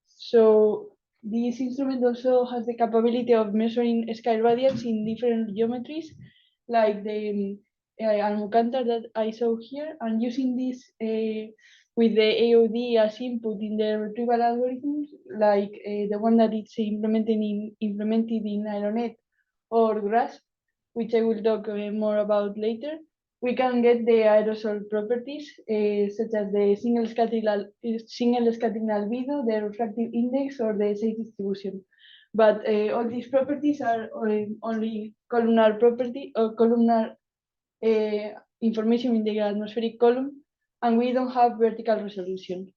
So this instrument also has the capability of measuring sky radiance in different geometries, like the Almucantar that I saw here, and using this with the AOD as input in the retrieval algorithms, like the one that is implemented in Aeronet or GRASP, which I will talk more about later. We can get the aerosol properties, such as the single scattering albedo, the refractive index, or the size distribution. But all these properties are only columnar property or columnar information in the atmospheric column, and we don't have vertical resolution.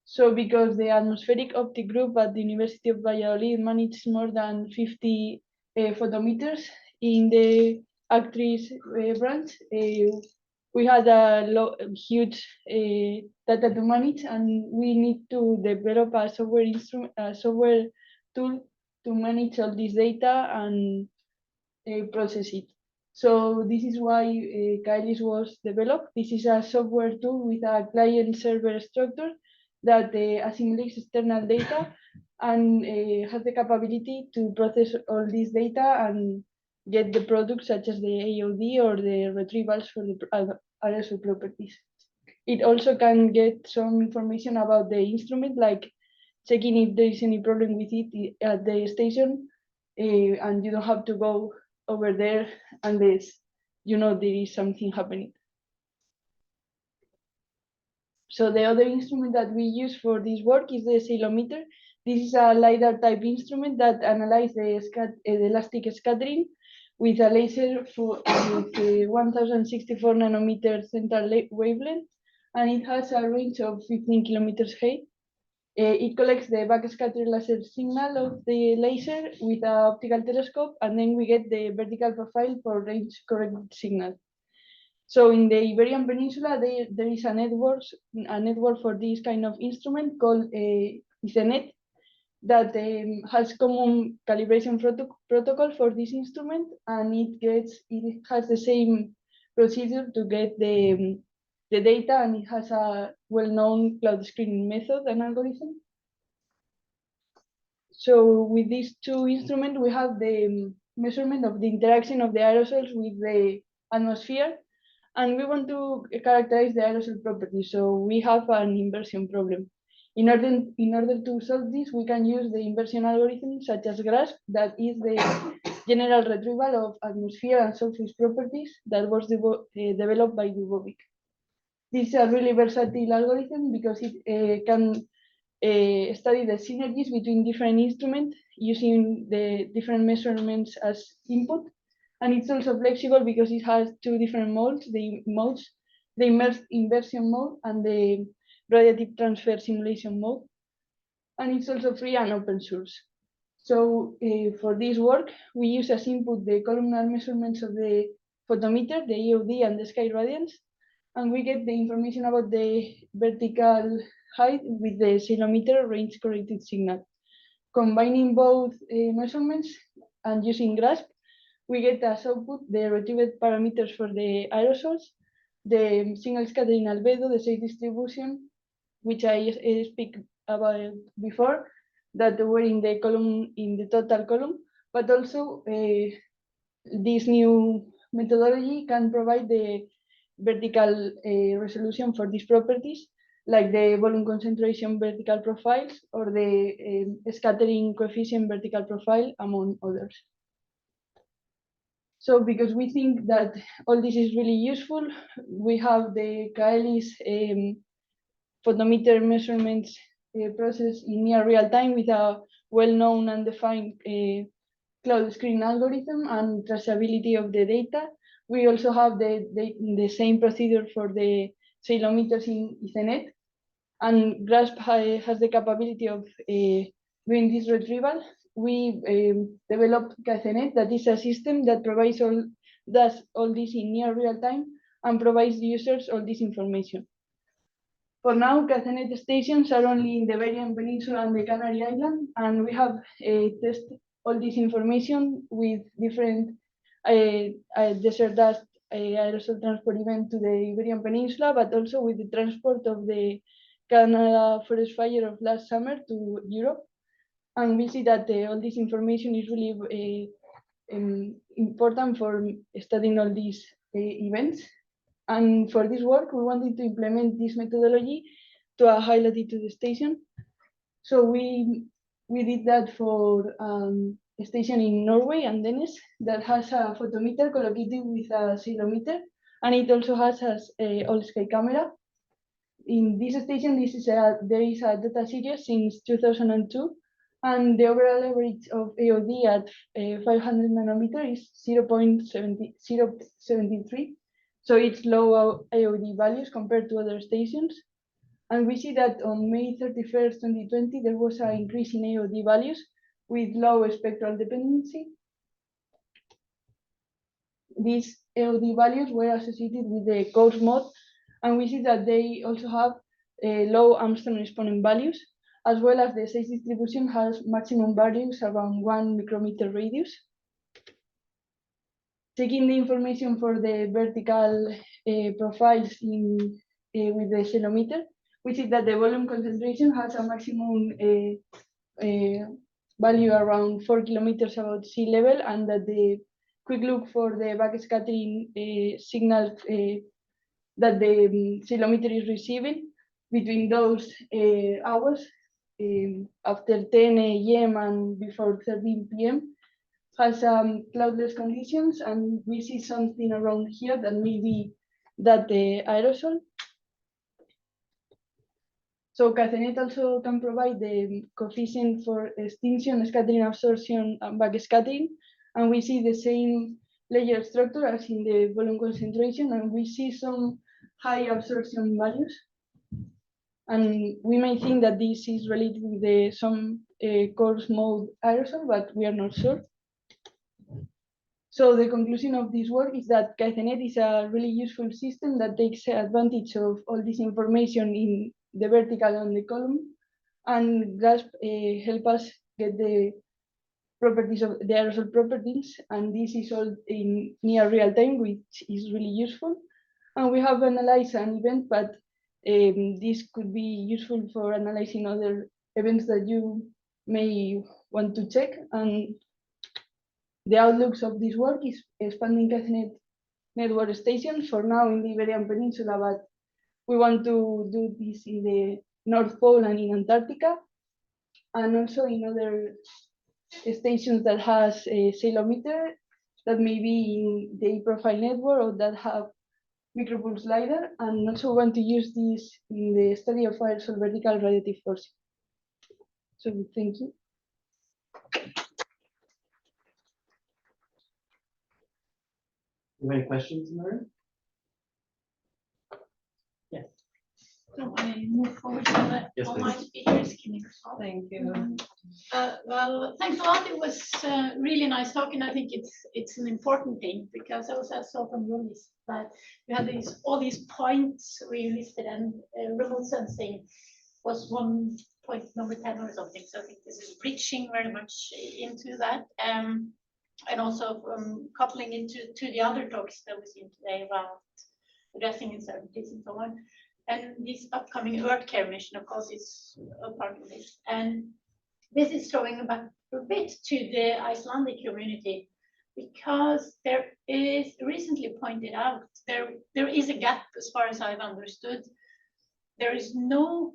So because the Atmospheric Optic Group at the University of Valladolid manages more than 50 photometers in the actress branch, we had a huge data to manage, and we need to develop a software tool to manage all this data and process it. So this is why Kailis was developed. This is a software tool with a client-server structure that assimilates external data and has the capability to process all this data and get the products such as the AOD or the retrievals for the aerosol properties. It also can get some information about the instrument, like checking if there is any problem with it at the station, and you don't have to go over there unless you know there is something happening. So the other instrument that we use for this work is the ceilometer. This is a LiDAR type instrument that analyzes the elastic scattering with a laser with 1064 nanometer central wavelength, and it has a range of 15 kilometers height. It collects the backscatter laser signal of the laser with an optical telescope, and then we get the vertical profile for range corrected signal. So in the Iberian Peninsula, there is a network for this kind of instrument called ICENET that has common calibration protocol for this instrument, and it has the same procedure to get the data, and it has a well-known cloud screening method and algorithm. So with these two instruments, we have the measurement of the interaction of the aerosols with the atmosphere, and we want to characterize the aerosol properties. So we have an inversion problem. In order to solve this, we can use the inversion algorithm such as GRASP, that is the general retrieval of atmosphere and surface properties that was developed by Dubovic. This is a really versatile algorithm because it can study the synergies between different instruments using the different measurements as input. And it's also flexible because it has two different modes, the immersed inversion mode and the radiative transfer simulation mode. And it's also free and open source. So for this work, we use as input the columnar measurements of the photometer, the EOD, and the sky radiance. And we get the information about the vertical height with the ceilometer range corrected signal. Combining both measurements and using GRASP, we get as output the retrieved parameters for the aerosols, the single scattering albedo, the size distribution, which I speak about before, that were in the column, in the total column, but also this new methodology can provide the vertical resolution for these properties, like the volume concentration vertical profiles or the scattering coefficient vertical profile, among others. So because we think that all this is really useful, we have the Kaelis photometer measurements process in near real time with a well-known and defined cloud screen algorithm and traceability of the data. We also have the same procedure for the ceilometers in ICENET, and GRASP has the capability of doing this retrieval. We developed ICENET, that is a system that does all this in near real time and provides users all this information. For now, ICENET stations are only in the Iberian Peninsula and the Canary Islands, and we have tested all this information with different desert dust aerosol transport event to the Iberian Peninsula, but also with the transport of the Canada forest fire of last summer to Europe. And we see that all this information is really important for studying all these events. And for this work, we wanted to implement this methodology to a high latitude station. So we did that for a station in Norway, Andenes, that has a photometer collocated with a ceilometer, and it also has a all-sky camera. In this station, there is a data series since 2002, and the overall average of AOD at 500 nanometer is 0.73. So it's low AOD values compared to other stations. And we see that on May 31st, 2020, there was an increase in AOD values with low spectral dependency. These AOD values were associated with the coarse mode, and we see that they also have low Armstrong exponent values, as well as the size distribution has maximum values around 1 micrometer radius. Taking the information for the vertical profiles with the ceilometer, we see that the volume concentration has a maximum value around 4 kilometers above sea level, and that the quick look for the backscattering signal that the ceilometer is receiving between those hours after 10 a.m. and before 13 p.m. has cloudless conditions, and we see something around here that may be that the aerosol. So Casenet also can provide the coefficient for extinction, scattering, absorption, and backscattering, and we see the same layer structure as in the volume concentration, and we see some high absorption values. And we may think that this is related with some coarse mode aerosol, but we are not sure. So the conclusion of this work is that Casenet is a really useful system that takes advantage of all this information in the vertical and the column, and GRASP help us get the properties of the aerosol properties, and this is all in near real time, which is really useful. And we have analyzed an event, but this could be useful for analyzing other events that you may want to check. And the outlooks of this work is expanding Casenet network stations for now in the Iberian Peninsula, but we want to do this in the North Pole and in Antarctica, and also in other stations that has a sailorometer that may be in the profile network or that have micropulse LiDAR, and also want to use this in the study of aerosol vertical radiative forcing. So thank you. Any questions in the room? Yes. So I move forward to the Yes, online please. speakers. Can you respond? Thank you. Well, thanks a lot. It was really nice talking. I think it's an important thing because I also saw from your list that you had all these points where you listed, and remote sensing was one point number 10 or something. So I think this is reaching very much into that. And also coupling into the other talks that we've seen today about addressing uncertainties and so on. And this upcoming Earth Care mission, of course, is a part of this. And this is throwing back a bit to the Icelandic community, because there is recently pointed out there is a gap as far as I've understood. There is no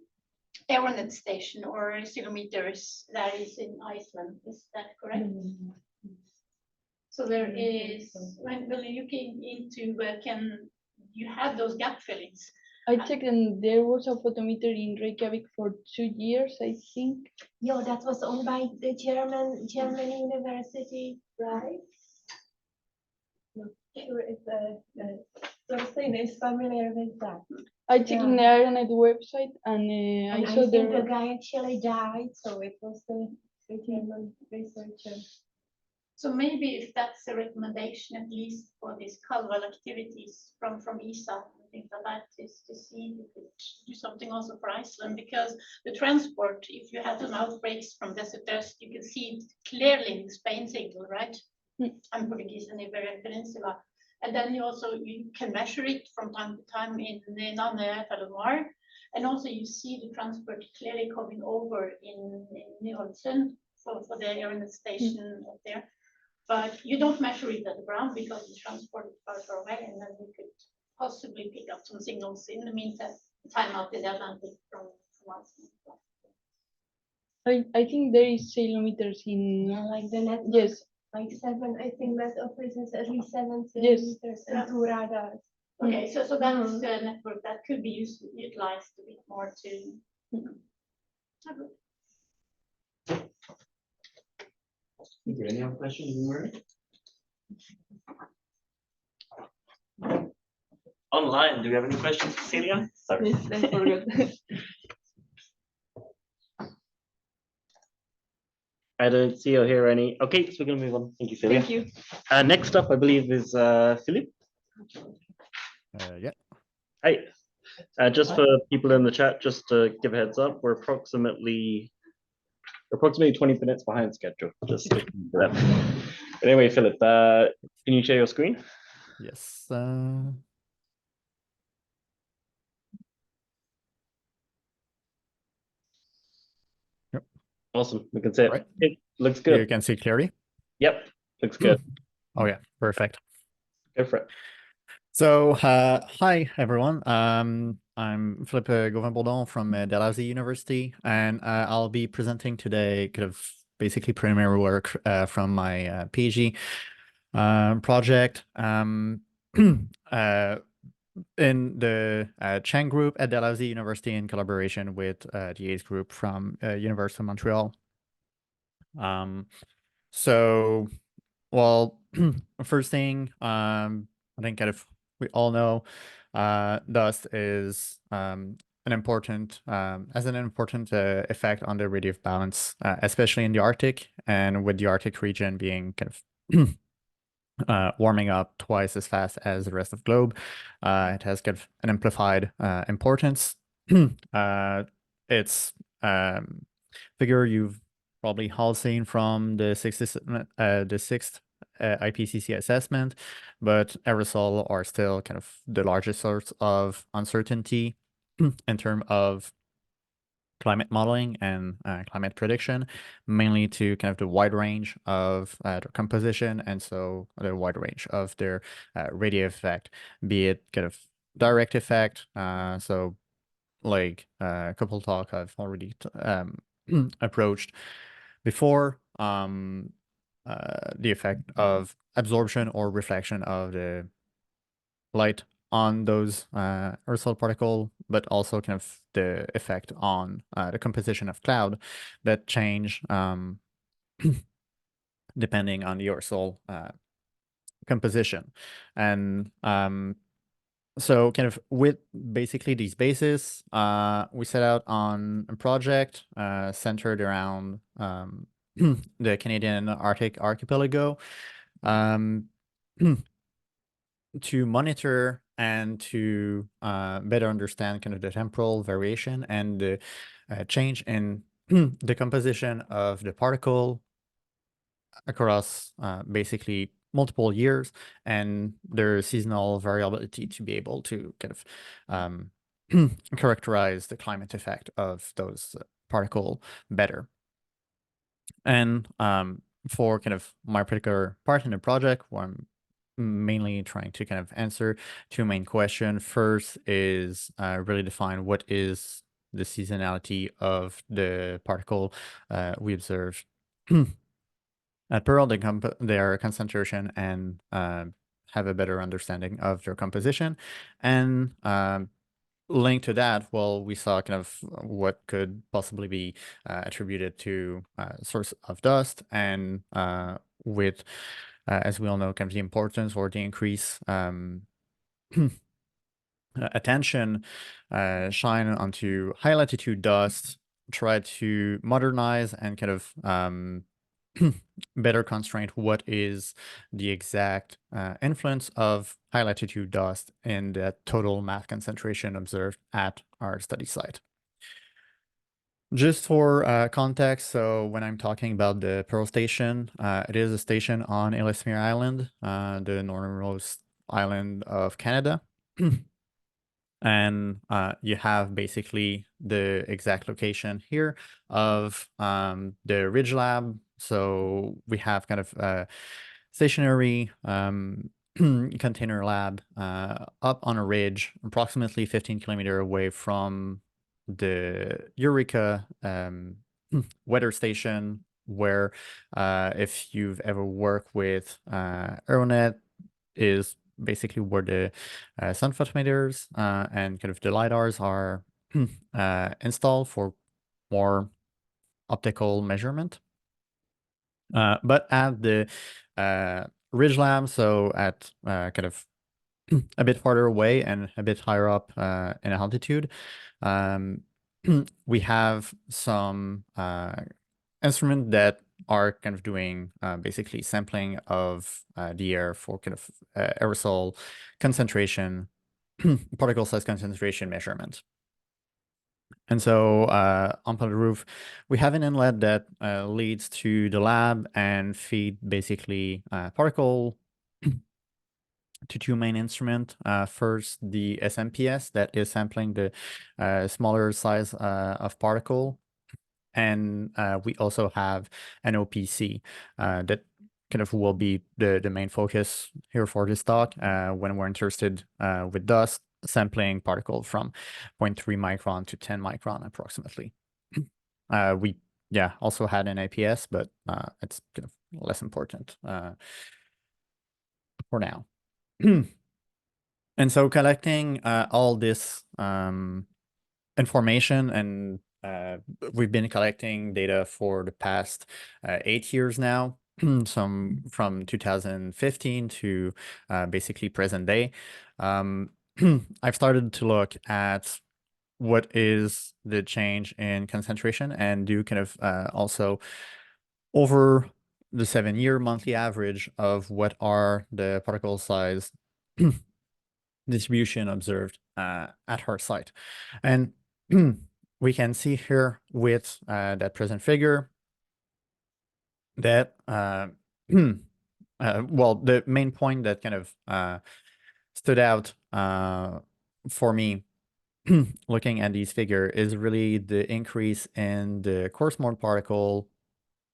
aeronet station or accelerometers that is in Iceland. Is that correct? So there is, when you looking into can you have those gap fillings? I checked, and there was a photometer in Reykjavik for 2 years, I think. Yeah, that was owned by the German university, right? Not sure if Thorstein is familiar with that. I checked in the Aeronet website, and And I I saw think the there. guy actually died, so it was the German researcher. So maybe if that's a recommendation, at least for these cultural activities from ESA, I think that is to see if we could do something also for Iceland, because the transport, if you have some outbreaks from desert dust, you can see it clearly in the Spain signal, right? And Portuguese and Iberian Peninsula. And then you can measure it from time to time in Nane Palomar. And also you see the transport clearly coming over in Nyholmsund for the aeronet station up there. But you don't measure it at the ground because the transport is far away, and then you could possibly pick up some signals in the meantime out in the Atlantic from Iceland. I think there is sailorometers in. Like the net. Yes. Like 7, I think that offers at least 7 Yes. centimeters and 2 radars. Okay, so that's a network that could be utilized a bit more to. Any other questions in the room? Online, do we have any questions, Cecilia? Sorry. Yes, I forgot. I don't see or hear any. Okay, so we're gonna move on. Thank you, Celia. Thank you. Next up, I believe, is Philip. Yeah. Hi. Just for people in the chat, just to give a heads up, we're approximately 20 minutes behind schedule. Just for that. But anyway, Philip, can you share your screen? Yes. Yep. Awesome. We can see it. Right. It looks good. You can see clearly. Yep. Looks good. Oh yeah, perfect. Go for it. So, hi everyone. I'm Philippe Gauvin-Bourdon from Dalhousie University, and I'll be presenting today kind of basically primary work from my PhD project. In the Chang group at Dalhousie University in collaboration with the ACE group from University of Montreal. So, well, first thing, I think kind of we all know dust is an important effect on the radiative balance, especially in the Arctic, and with the Arctic region being kind of warming up twice as fast as the rest of the globe. It has kind of an amplified importance. It's figure you've probably all seen from the sixth IPCC assessment, but aerosol are still kind of the largest source of uncertainty in terms of climate modeling and climate prediction, mainly to kind of the wide range of their composition, and so the wide range of their radiative effect, be it kind of direct effect. So like a couple talk I've already approached before, the effect of absorption or reflection of the light on those aerosol particle, but also kind of the effect on the composition of cloud that change depending on the aerosol composition. And so kind of with basically these bases, we set out on a project centered around the Canadian Arctic archipelago to monitor and to better understand kind of the temporal variation and the change in the composition of the particle across basically multiple years and their seasonal variability to be able to kind of characterize the climate effect of those particle better. And for kind of my particular part in the project, where I'm mainly trying to kind of answer two main questions. First is really define what is the seasonality of the particle we observed at Pearl, their concentration, and have a better understanding of their composition. And linked to that, well, we saw kind of what could possibly be attributed to source of dust, and with as we all know, kind of the importance or the increase attention shine onto high latitude dust, try to modernize and kind of better constrain what is the exact influence of high latitude dust in the total mass concentration observed at our study site. Just for context, so when I'm talking about the Pearl Station, it is a station on Ellesmere Island, the northernmost island of Canada. And you have basically the exact location here of the Ridge Lab. So we have kind of a stationary container lab up on a ridge, approximately 15 kilometers away from the Eureka weather station, where if you've ever worked with Aeronet, is basically where the sun photometers and kind of the LiDARs are installed for more optical measurement. But at the Ridge Lab, so at kind of a bit farther away and a bit higher up in altitude, we have some instruments that are kind of doing basically sampling of the air for kind of aerosol concentration, particle size concentration measurement. And so on the roof, we have an inlet that leads to the lab and feed basically particle to two main instruments. First, the SMPS that is sampling the smaller size of particle. And we also have an OPC that kind of will be the main focus here for this talk when we're interested with dust sampling particle from 0.3 micron to 10 micron approximately. We yeah, also had an APS, but it's kind of less important for now. And so collecting all this information, and we've been collecting data for the past 8 years now, some from 2015 to basically present day. I've started to look at what is the change in concentration and do kind of also over the 7-year monthly average of what are the particle size distribution observed at our site. And we can see here with that present figure that, well, the main point that kind of stood out for me looking at these figure is really the increase in the coarse mode particle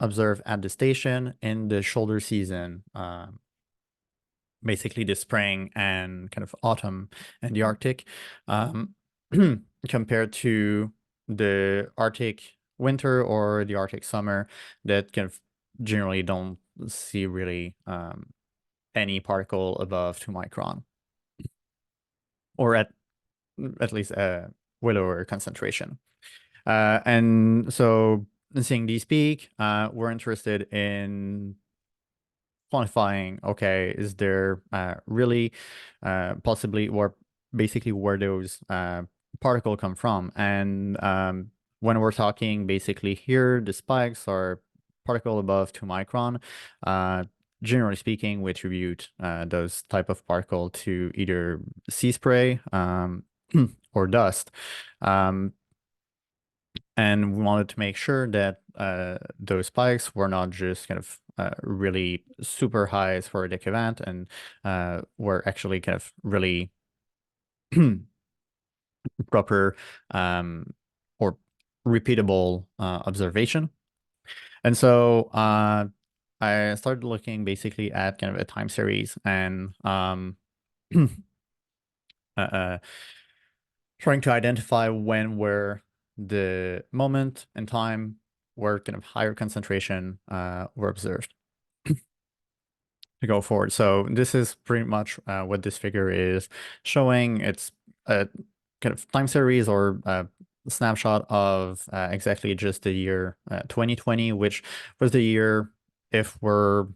observed at the station in the shoulder season, basically the spring and kind of autumn in the Arctic, compared to the Arctic winter or the Arctic summer that kind of generally don't see really any particle above 2 micron, or at least a way lower concentration. And so seeing these peak, we're interested in quantifying, okay, is there really possibly, or basically where those particle come from? And when we're talking basically here, the spikes are particle above 2 micron. Generally speaking, we attribute those type of particle to either sea spray or dust. And we wanted to make sure that those spikes were not just kind of really super highs for a Dick event, and were actually kind of really proper or repeatable observation. And so I started looking basically at kind of a time series and trying to identify when were the moment and time where kind of higher concentration were observed to go forward. So this is pretty much what this figure is showing. It's a kind of time series or a snapshot of exactly just the year 2020, which was the year, if we're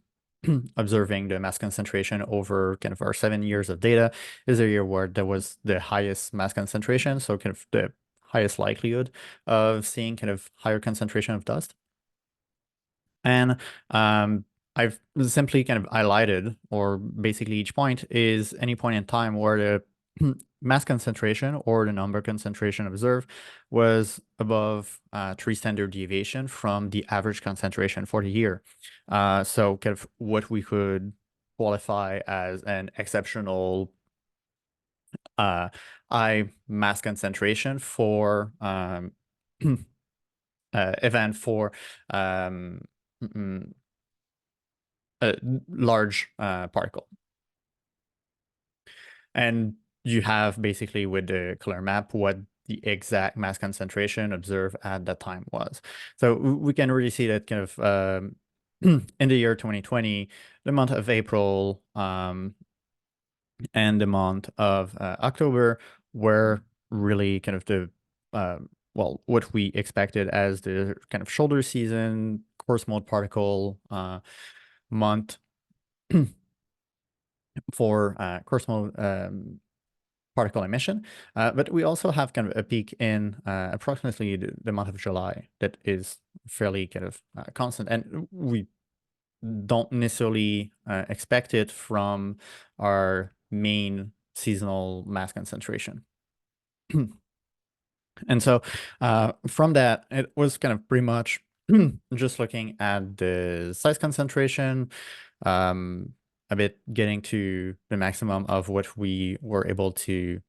observing the mass concentration over kind of our 7 years of data, is a year where there was the highest mass concentration, so kind of the highest likelihood of seeing kind of higher concentration of dust. And I've simply kind of highlighted, or basically each point is any point in time where the mass concentration or the number concentration observed was above 3 standard deviation from the average concentration for the year. So kind of what we could qualify as an exceptional high mass concentration for event for a large particle. And you have basically with the color map what the exact mass concentration observed at that time was. So we can really see that kind of in the year 2020, the month of April and the month of October were really kind of the well, what we expected as the kind of shoulder season coarse mode particle month for coarse mode particle emission. But we also have kind of a peak in approximately the month of July that is fairly kind of constant, and we don't necessarily expect it from our main seasonal mass concentration. And so from that, it was kind of pretty much just looking at the size concentration, a bit getting to the maximum of what we were able to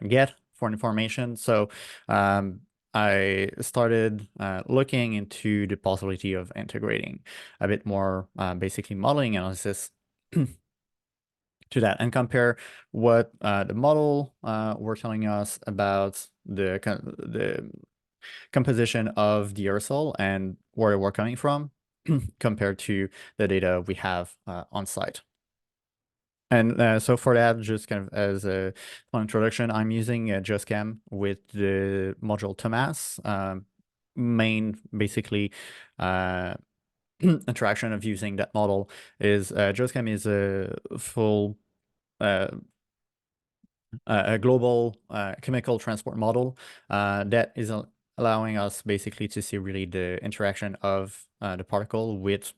get for information. So I started looking into the possibility of integrating a bit more basically modeling analysis to that, and compare what the model were telling us about the composition of the aerosol and where we're coming from compared to the data we have on site. And so for that, just kind of as a fun introduction, I'm using JustCam with the module Thomas. Main basically attraction of using that model is JustCam is a full a global chemical transport model that is allowing us basically to see really the interaction of the particle with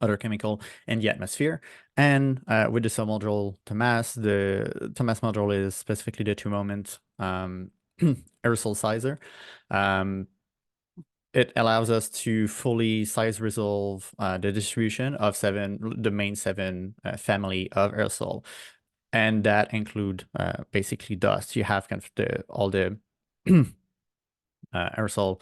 other chemical in the atmosphere. And with the submodule Thomas, the Thomas module is specifically the two-moment aerosol sizer. It allows us to fully size resolve the distribution of the main 7 family of aerosol. And that include basically dust. You have kind of all the aerosol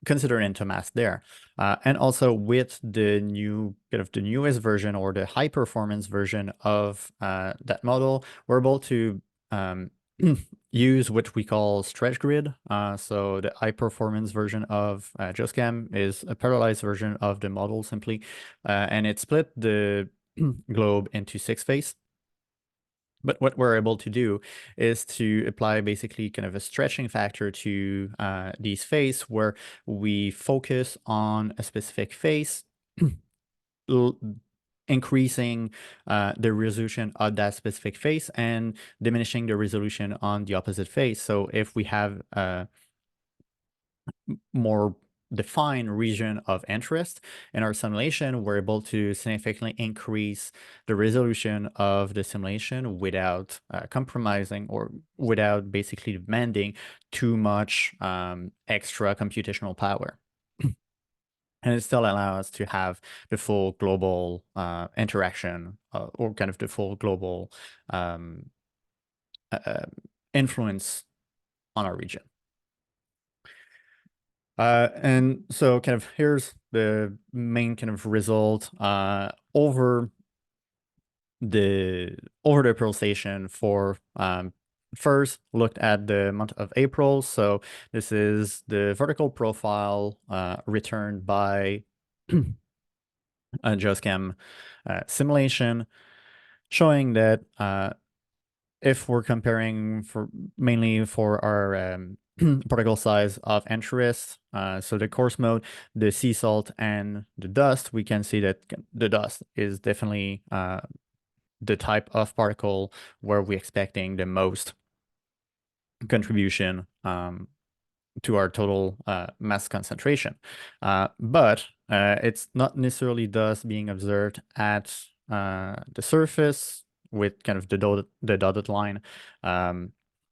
considered into mass there. And also with the newest version or the high performance version of that model, we're able to use what we call stretch grid. So the high performance version of JustCam is a parallelized version of the model simply, and it split the globe into 6 phases. But what we're able to do is to apply basically kind of a stretching factor to these phases where we focus on a specific phase, increasing the resolution of that specific phase and diminishing the resolution on the opposite phase. So if we have a more defined region of interest in our simulation, we're able to significantly increase the resolution of the simulation without compromising or without basically demanding too much extra computational power. And it still allows us to have the full global interaction or kind of the full global influence on our region. And so kind of here's the main kind of result over the pulsation for first looked at the month of April. So this is the vertical profile returned by a JustCam simulation showing that if we're comparing mainly for our particle size of interest, so the coarse mode, the sea salt, and the dust, we can see that the dust is definitely the type of particle where we're expecting the most contribution to our total mass concentration. But it's not necessarily dust being observed at the surface with kind of the dotted line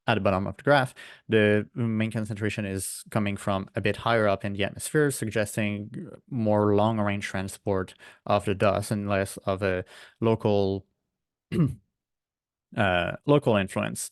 at the bottom of the graph. The main concentration is coming from a bit higher up in the atmosphere, suggesting more long-range transport of the dust and less of a local influence.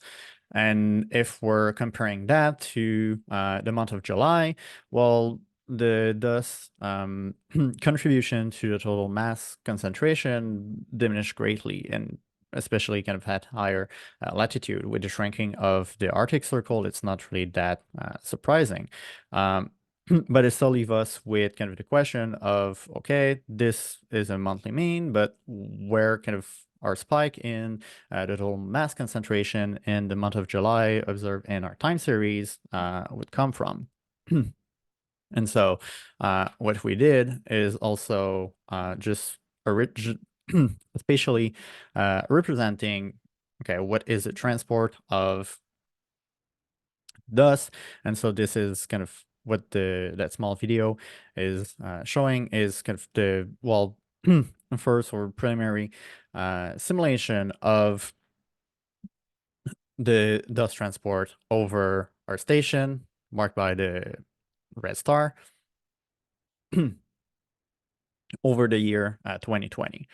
And if we're comparing that to the month of July, well, the dust contribution to the total mass concentration diminished greatly, and especially kind of at higher latitude. With the shrinking of the Arctic Circle, it's not really that surprising. But it still leaves us with kind of the question of, okay, this is a monthly mean, but where kind of our spike in the total mass concentration in the month of July observed in our time series would come from. And so what we did is also just spatially representing, okay, what is the transport of dust. And so this is kind of what that small video is showing is kind of the, well, first or preliminary simulation of the dust transport over our station, marked by the red star, over the year 2020.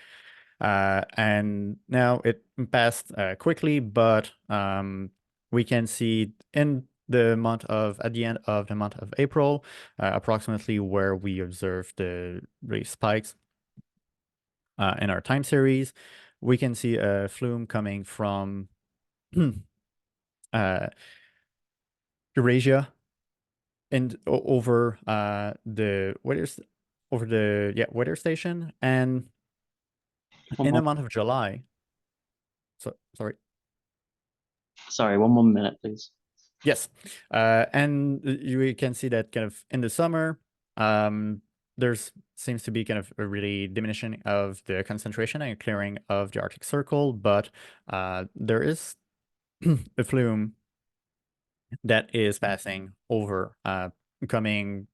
And now it passed quickly, but we can see in at the end of the month of April, approximately where we observed the really spikes in our time series. We can see a flume coming from Eurasia and over the weather station, and in the month of July. So sorry. Sorry, one more minute, please. Yes, and you can see that kind of in the summer, there's seems to be kind of a really diminishing of the concentration and clearing of the Arctic Circle, but there is a flume that is passing over, coming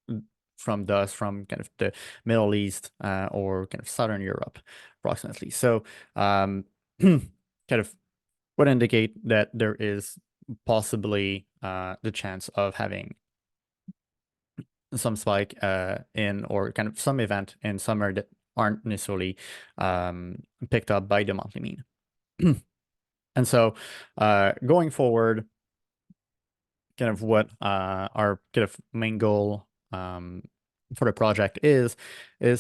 from dust from kind of the Middle East or kind of Southern Europe, approximately. So kind of would indicate that there is possibly the chance of having some spike in, or kind of some event in summer that aren't necessarily picked up by the monthly mean. And so going forward, kind of what our kind of main goal for the project is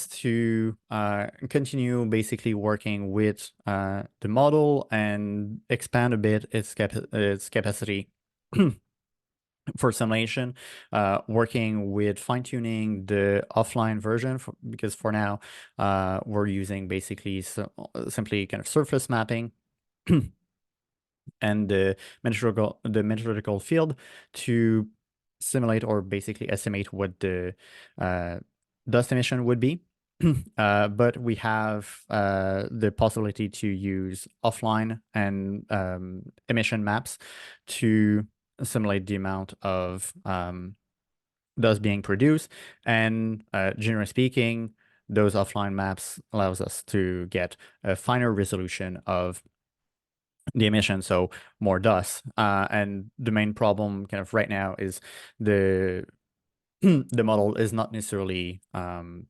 to continue basically working with the model and expand a bit its capacity for simulation, working with fine-tuning the offline version, because for now we're using basically simply kind of surface mapping and the meteorological field to simulate or basically estimate what the dust emission would be. But we have the possibility to use offline and emission maps to simulate the amount of dust being produced. And generally speaking, those offline maps allows us to get a finer resolution of the emission, so more dust. And the main problem kind of right now is the model is not necessarily kind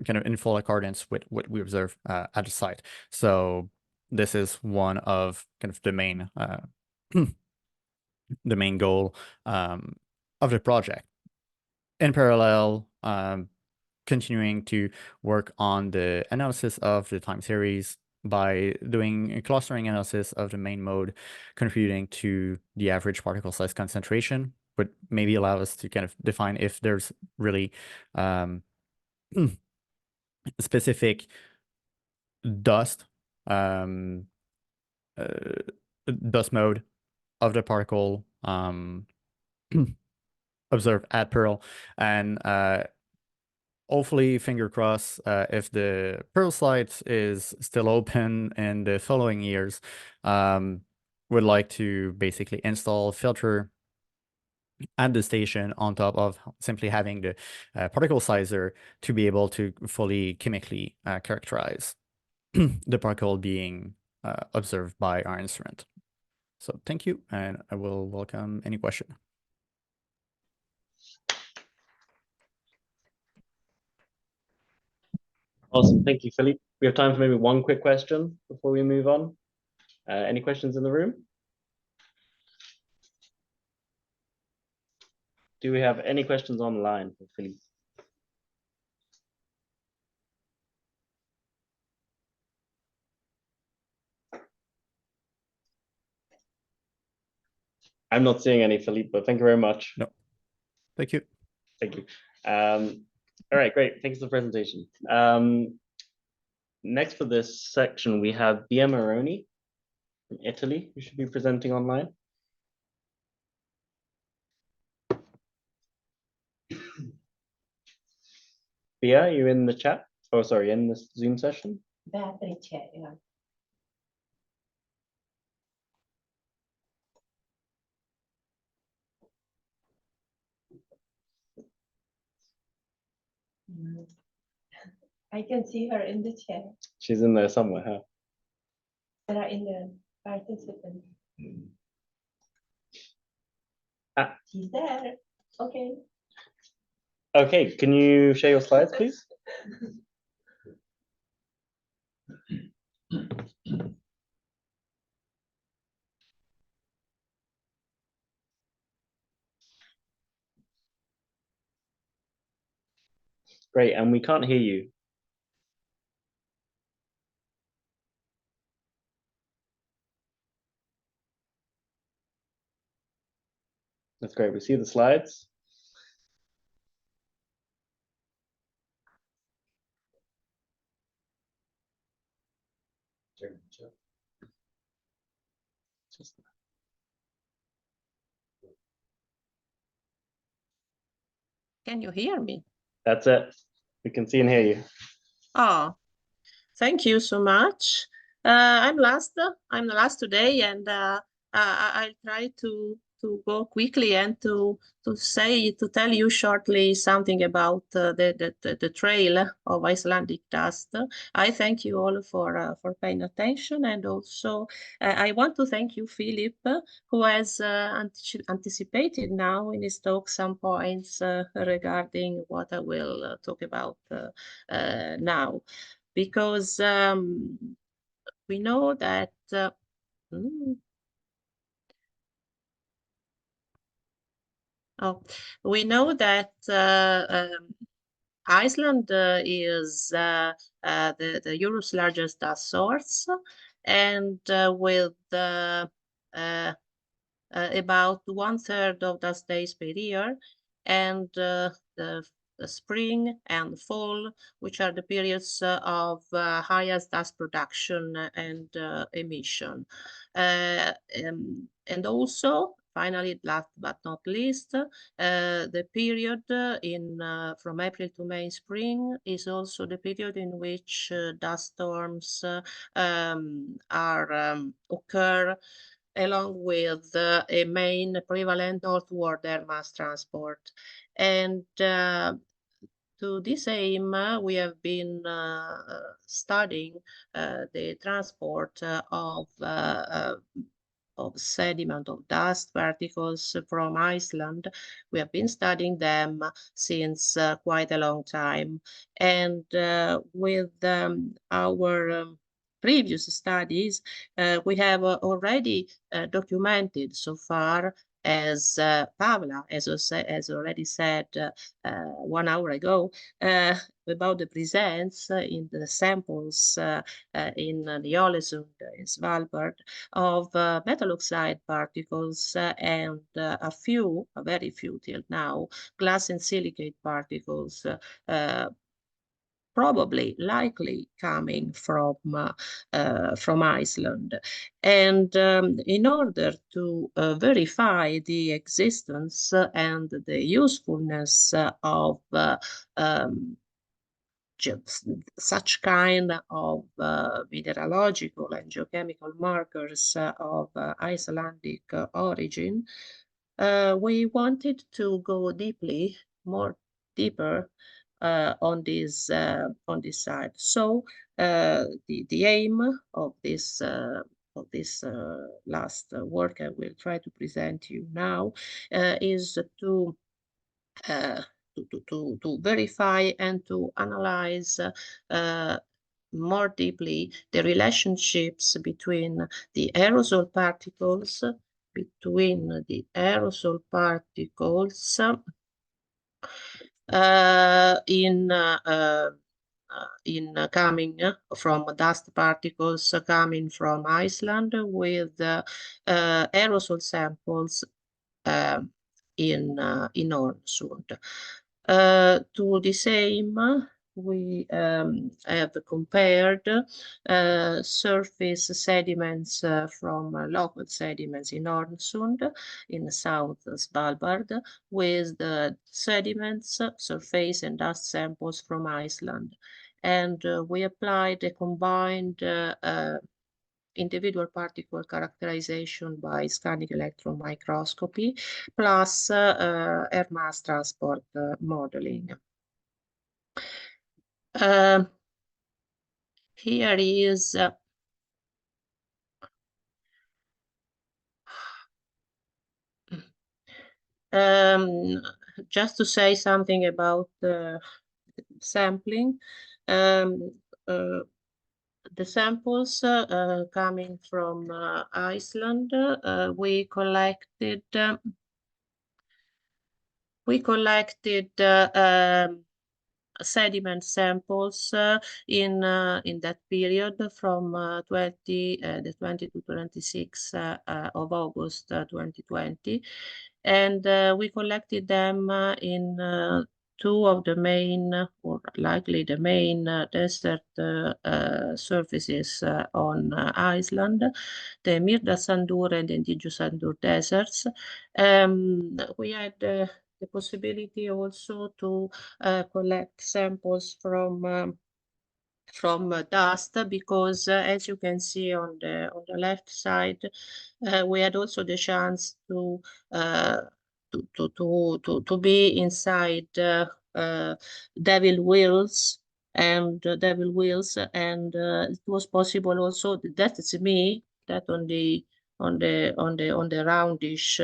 of in full accordance with what we observe at the site. So this is one of kind of the main the main goal of the project. In parallel, continuing to work on the analysis of the time series by doing a clustering analysis of the main mode, contributing to the average particle size concentration, but maybe allow us to kind of define if there's really specific dust dust mode of the particle observed at Pearl. And hopefully, finger crossed, if the Pearl site is still open in the following years, would like to basically install filter at the station on top of simply having the particle sizer to be able to fully chemically characterize the particle being observed by our instrument. So thank you, and I will welcome any question. Awesome, thank you, Philippe. We have time for maybe one quick question before we move on. Any questions in the room? Do we have any questions online for Philippe? I'm not seeing any, Philippe, but thank you very much. No, thank you. Thank you. All right, great. Thanks for the presentation. Next for this section, we have Bia Maroni from Italy, who should be presenting online. Bia, are you in the chat? Oh, sorry, in this Zoom session? Beatrice, yeah. I can see her in the chat. She's in there somewhere, huh? There are in the participants. Ah. She's there. Okay. Okay, can you share your slides, please? Great, and we can't hear you. That's great. We see the slides. Can you hear me? That's it. We can see and hear you. Oh, thank you so much. I'm the last today, and I'll try to go quickly and to tell you shortly something about the trail of Icelandic dust. I thank you all for paying attention, and also I want to thank you, Philip, who has anticipated now in his talk some points regarding what I will talk about now, because we know that we know that Iceland is the Europe's largest dust source, and with about 1/3 of dust days per year, and the spring and fall, which are the periods of highest dust production and emission. And also, finally, last but not least, the period from April to May spring is also the period in which dust storms occur, along with a main prevalent northward air mass transport. And to this aim, we have been studying the transport of sediment, of dust particles from Iceland. We have been studying them since quite a long time. And with our previous studies, we have already documented so far, as Pavla has already said 1 hour ago, about the presence in the samples in the Ålesund in Svalbard of metal oxide particles and a very few till now, glass and silicate particles, likely coming from Iceland. And in order to verify the existence and the usefulness of such kind of mineralogical and geochemical markers of Icelandic origin, we wanted to go deeper on this side. So the aim of this last work I will try to present you now is to verify and to analyze more deeply the relationships between the aerosol particles, coming from dust particles coming from Iceland with aerosol samples in Ålesund. To the same, we have compared surface sediments from local sediments in Ålesund in South Svalbard with the sediments, surface and dust samples from Iceland. And we applied a combined individual particle characterization by scanning electron microscopy plus air mass transport modeling. Here is just to say something about sampling. The samples coming from Iceland, we collected sediment samples in that period from 20 to 26 of August 2020, And we collected them in two of the main, or likely the main desert surfaces on Iceland, the Mýrdalssandur and the Indígesandur deserts. We had the possibility also to collect samples from dust, because as you can see on the left side, we had also the chance to be inside devil wheels and it was possible also. That is me, that on the roundish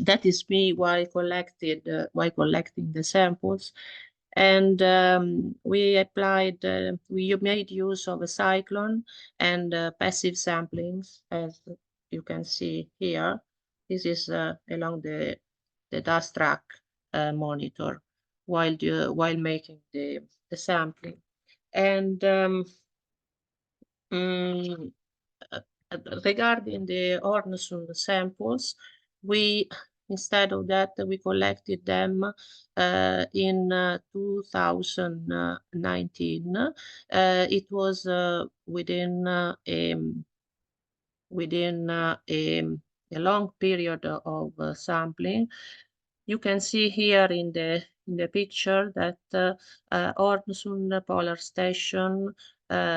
that is me while collecting the samples. And we made use of a cyclone and passive samplings, as you can see here. This is along the dust track monitor while making the sampling. And regarding the Örnsköldsvik samples, instead of that, we collected them in 2019. It was within a long period of sampling. You can see here in the picture that Örnsköldsvik Polar Station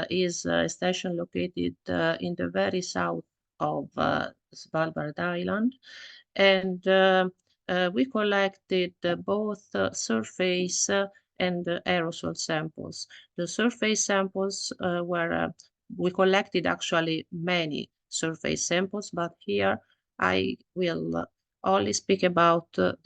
is a station located in the very south of Svalbard Island. And we collected both surface and aerosol samples. The surface samples we collected actually many surface samples, but here I will only speak about the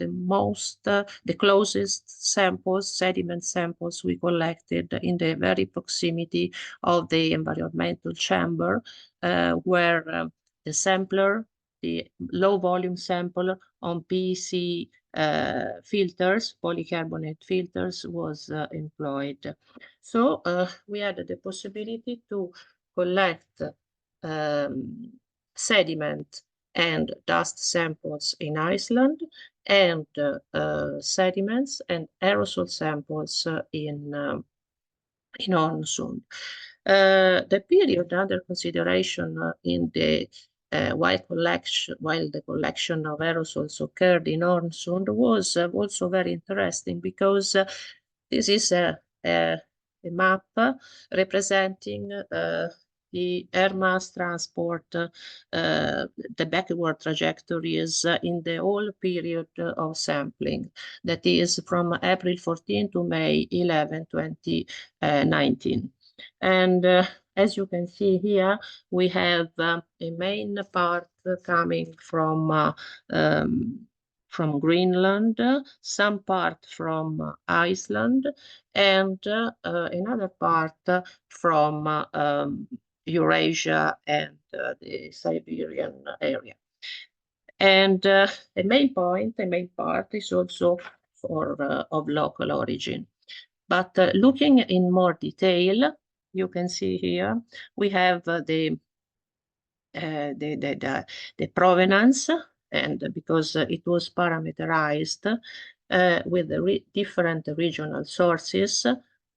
closest samples, sediment samples we collected in the very proximity of the environmental chamber, where the sampler, the low volume sample on PEC filters, polycarbonate filters, was employed. So we had the possibility to collect sediment and dust samples in Iceland, and sediments and aerosol samples in Örnsköldsvik. The period under consideration in the while the collection of aerosols occurred in Örnsköldsvik was also very interesting, because this is a map representing the air mass transport, the backward trajectories in the whole period of sampling. That is from April 14 to May 11, 2019. And as you can see here, we have a main part coming from Greenland, some part from Iceland, and another part from Eurasia and the Siberian area. And a main part is also of local origin. But looking in more detail, you can see here we have the provenance, and because it was parameterized with the different regional sources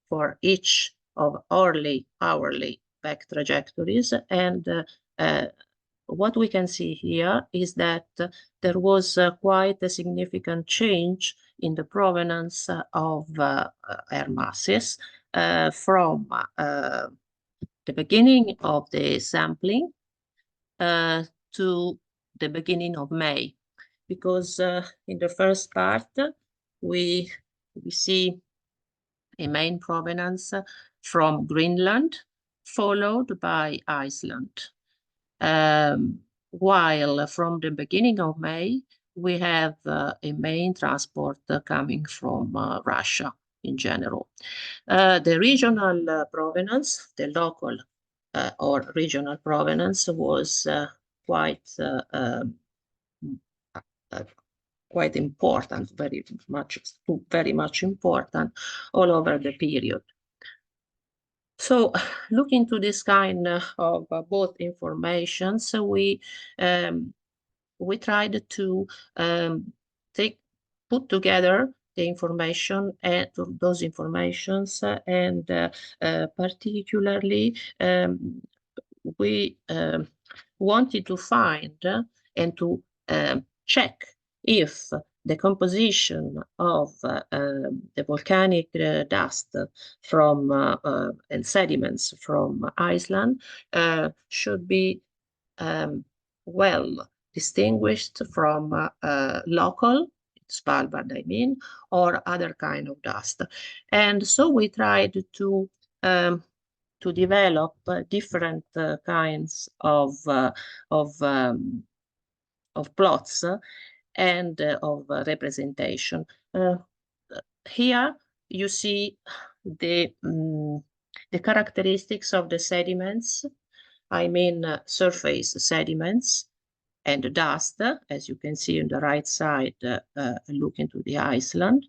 for each of hourly back trajectories. And what we can see here is that there was quite a significant change in the provenance of air masses from the beginning of the sampling to the beginning of May, because in the first part we see a main provenance from Greenland, followed by Iceland. While from the beginning of May, we have a main transport coming from Russia in general. The regional provenance, the local or regional provenance, was quite important, very much important all over the period. So looking to this kind of both information, so we tried to put together the information and those informations, and particularly we wanted to find and to check if the composition of the volcanic dust from and sediments from Iceland should be well distinguished from local, Svalbard I mean, or other kind of dust. And so we tried to develop different kinds of plots and of representation. Here you see the characteristics of the sediments, I mean surface sediments and dust, as you can see on the right side, looking to the Iceland.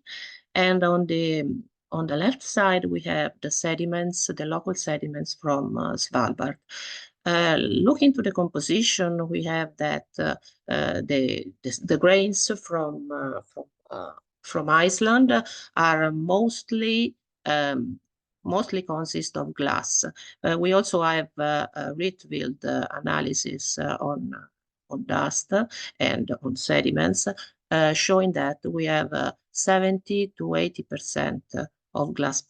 And on the left side, we have the sediments, the local sediments from Svalbard. Looking to the composition, we have that the grains from Iceland are mostly consist of glass. We also have Reykjavik analysis on dust and on sediments, showing that we have 70 to 80% of glass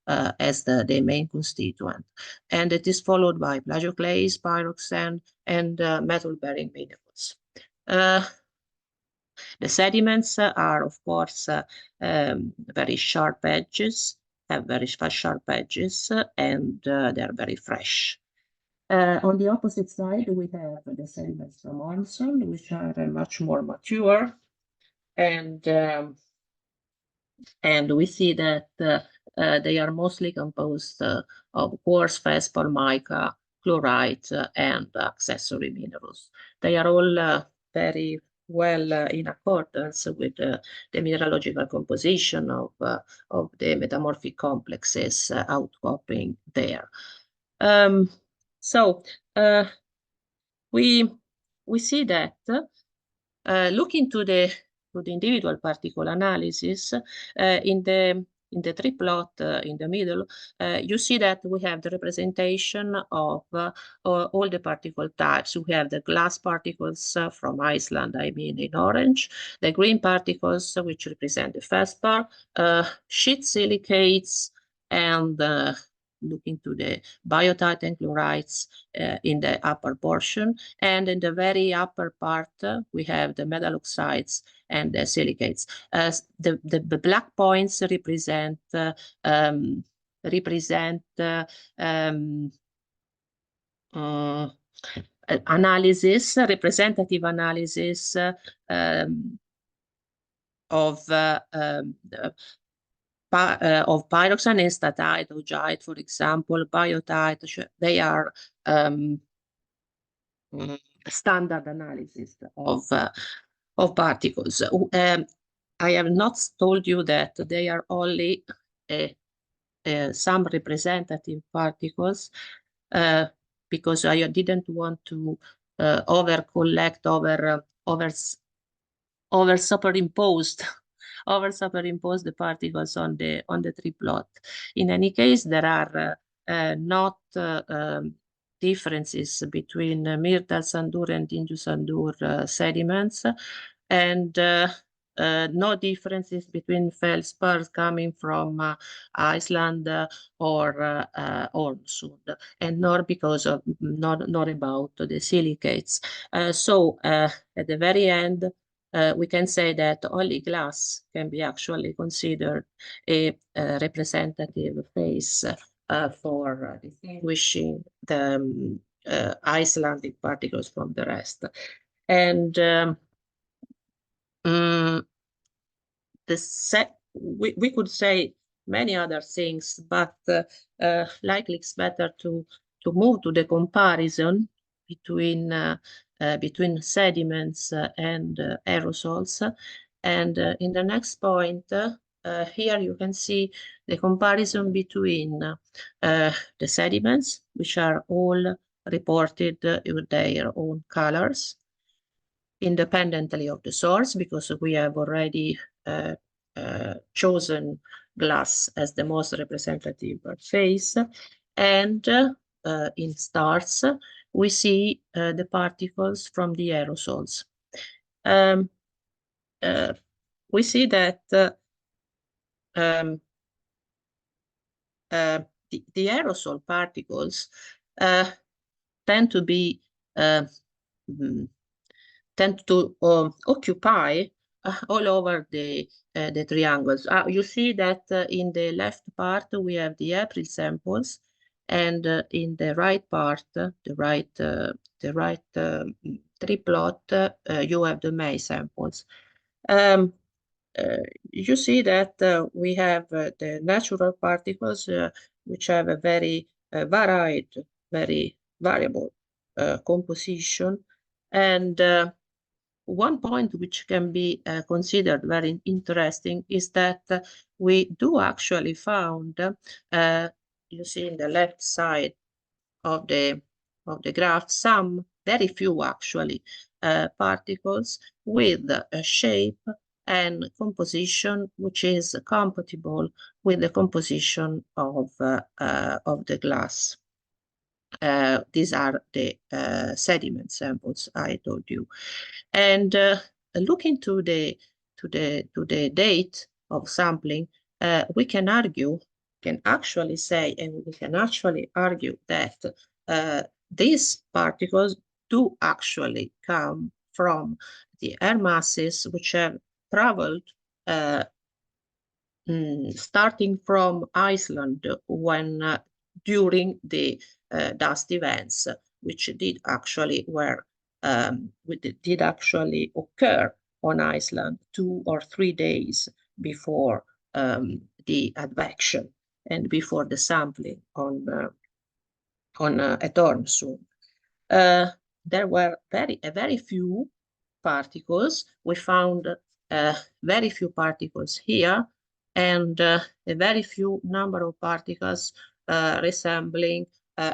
as the main constituent. And it is followed by plagioclase, pyroxene, and metal-bearing minerals. The sediments are, of course, very sharp edges, have very sharp edges, and they are very fresh. On the opposite side, we have the sediments from Iceland, which are much more mature, and we see that they are mostly composed of quartz, feldspar, mica, chlorite, and accessory minerals. They are all very well in accordance with the mineralogical composition of the metamorphic complexes outcropping there. So we see that looking to the individual particle analysis in the tree plot in the middle, you see that we have the representation of all the particle types. We have the glass particles from Iceland, I mean in orange, the green particles which represent the feldspar, sheet silicates, and looking to the biotite and chlorides in the upper portion. And in the very upper part, we have the metal oxides and the silicates. The black points represent representative analysis of pyroxene and statite, augite, for example, biotite. They are standard analysis of particles. I have not told you that they are only some representative particles because I didn't want to over superimpose the particles on the tree plot. In any case, there are not differences between Myrtal Sandur and Tinju Sandur sediments, and no differences between feldspar coming from Iceland or Sund, and nor because of nor about the silicates. So at the very end, we can say that only glass can be actually considered a representative phase for distinguishing the Icelandic particles from the rest. And we could say many other things, but likely it's better to move to the comparison between sediments and aerosols. And in the next point, here you can see the comparison between the sediments, which are all reported with their own colors, independently of the source, because we have already chosen glass as the most representative phase. And in stars, we see the particles from the aerosols. We see that the aerosol particles tend to be occupy all over the triangles. You see that in the left part we have the April samples, and in the right part, the right triplot, you have the May samples. You see that we have the natural particles, which have a very varied, very variable composition. And one point which can be considered very interesting is that we do actually found, you see in the left side of the graph, some very few actually particles with a shape and composition which is compatible with the composition of the glass. These are the sediment samples I told you. And looking to the date of sampling, we can actually say, and we can actually argue that these particles do actually come from the air masses which have traveled starting from Iceland when during the dust events, which did actually occur on Iceland 2 or 3 days before the advection and before the sampling at Ormsund. There were very few particles. We found very few particles here, and a very few number of particles resembling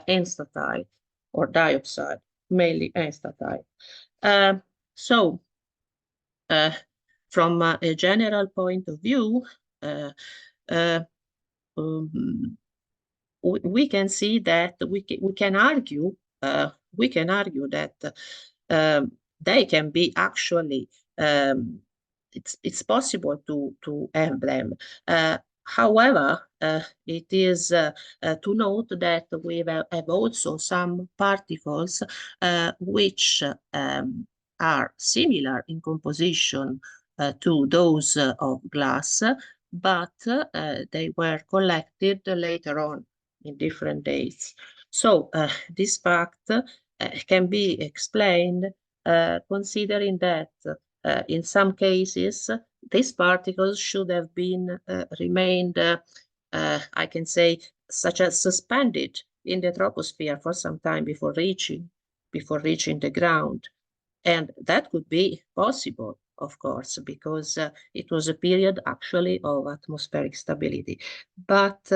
enstatite or diopside, mainly enstatite. So from a general point of view, we can see that we can argue that they can be actually it's possible to have them. However, it is to note that we have also some particles which are similar in composition to those of glass, but they were collected later on in different dates. So this fact can be explained considering that in some cases, these particles should have been remained, I can say, such as suspended in the troposphere for some time before reaching the ground. And that could be possible, of course, because it was a period actually of atmospheric stability. But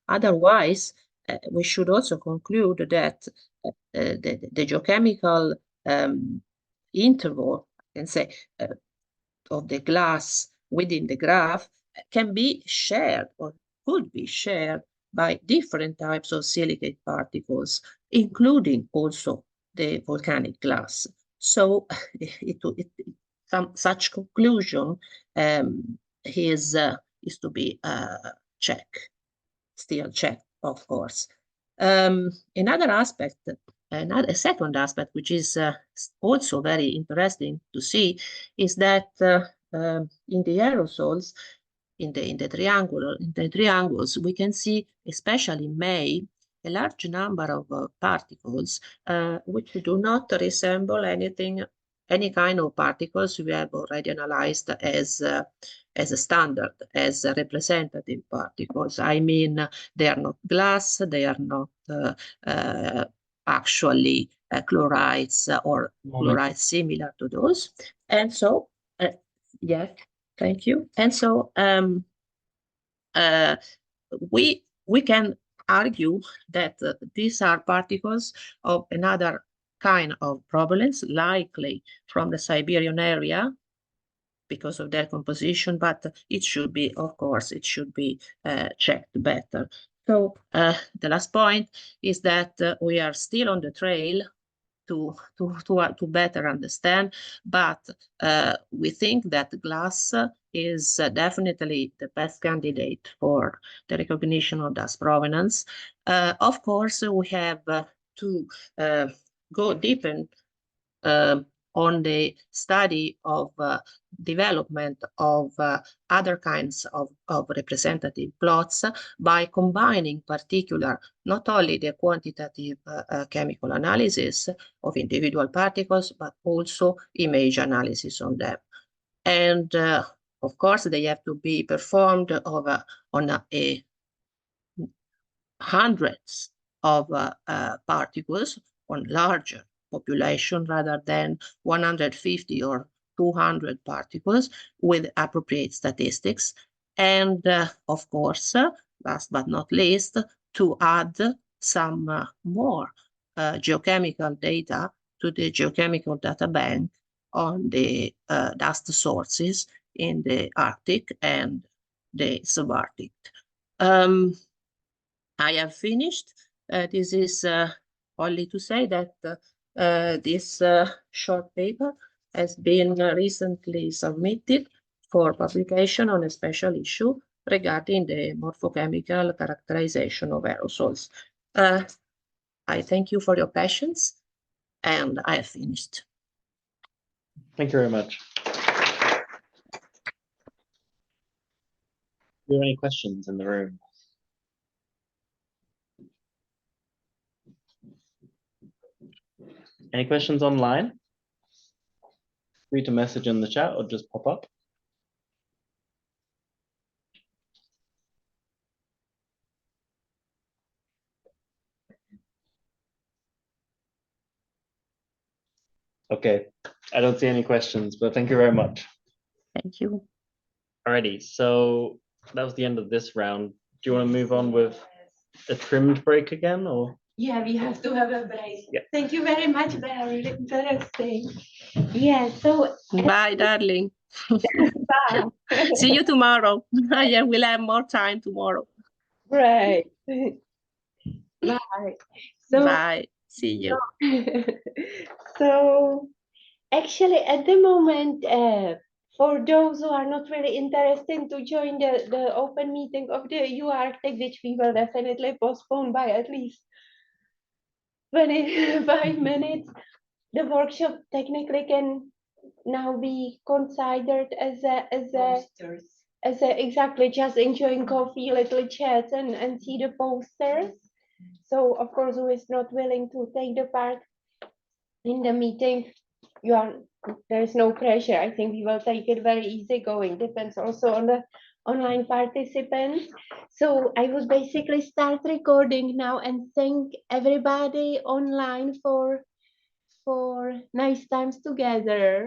otherwise, we should also conclude that the geochemical interval, I can say, of the glass within the graph can be shared or could be shared by different types of silicate particles, including also the volcanic glass. So some such conclusion is to be still checked, of course. Another aspect, a second aspect, which is also very interesting to see, is that in the aerosols, in the triangles, we can see, especially in May, a large number of particles which do not resemble any kind of particles we have already analyzed as a standard, as representative particles. I mean, they are not glass, they are not actually chlorides or chlorides similar to those. And so, yes, thank you. And so we can argue that these are particles of another kind of provenance, likely from the Siberian area because of their composition, but it should be, of course, it should be checked better. So the last point is that we are still on the trail to better understand, but we think that glass is definitely the best candidate for the recognition of dust provenance. Of course, we have to go deeper on the study of development of other kinds of representative plots by combining particular, not only the quantitative chemical analysis of individual particles, but also image analysis on them. And of course, they have to be performed on hundreds of particles on larger population rather than 150 or 200 particles with appropriate statistics. And of course, last but not least, to add some more geochemical data to the geochemical data bank on the dust sources in the Arctic and the subarctic. I have finished. This is only to say that this short paper has been recently submitted for publication on a special issue regarding the morphochemical characterization of aerosols. I thank you for your patience, and I have finished. Thank you very much. Do you have any questions in the room? Any questions online? Free to message in the chat or just pop up. Okay, I don't see any questions, but thank you very much. Thank you. Alrighty, so that was the end of this round. Do you want to move on with a trimmed break again, or? Yeah, we have to have a break. Yeah. Thank you very much, very interesting. Yeah, so Bye, darling. bye. See you tomorrow. Yeah, we'll have more time tomorrow. Right. Bye. So, Bye. See you. so actually at the moment, for those who are not really interested to join the open meeting of the EU Arctic, which we will definitely postpone by at least 25 minutes, the workshop technically can now be considered as a exactly just enjoying coffee, little chats, and see the posters. So of course, who is not willing to take the part in the meeting, there is no pressure. I think we will take it very easy going. Depends also on the online participants. So I would basically start recording now and thank everybody online for nice times together.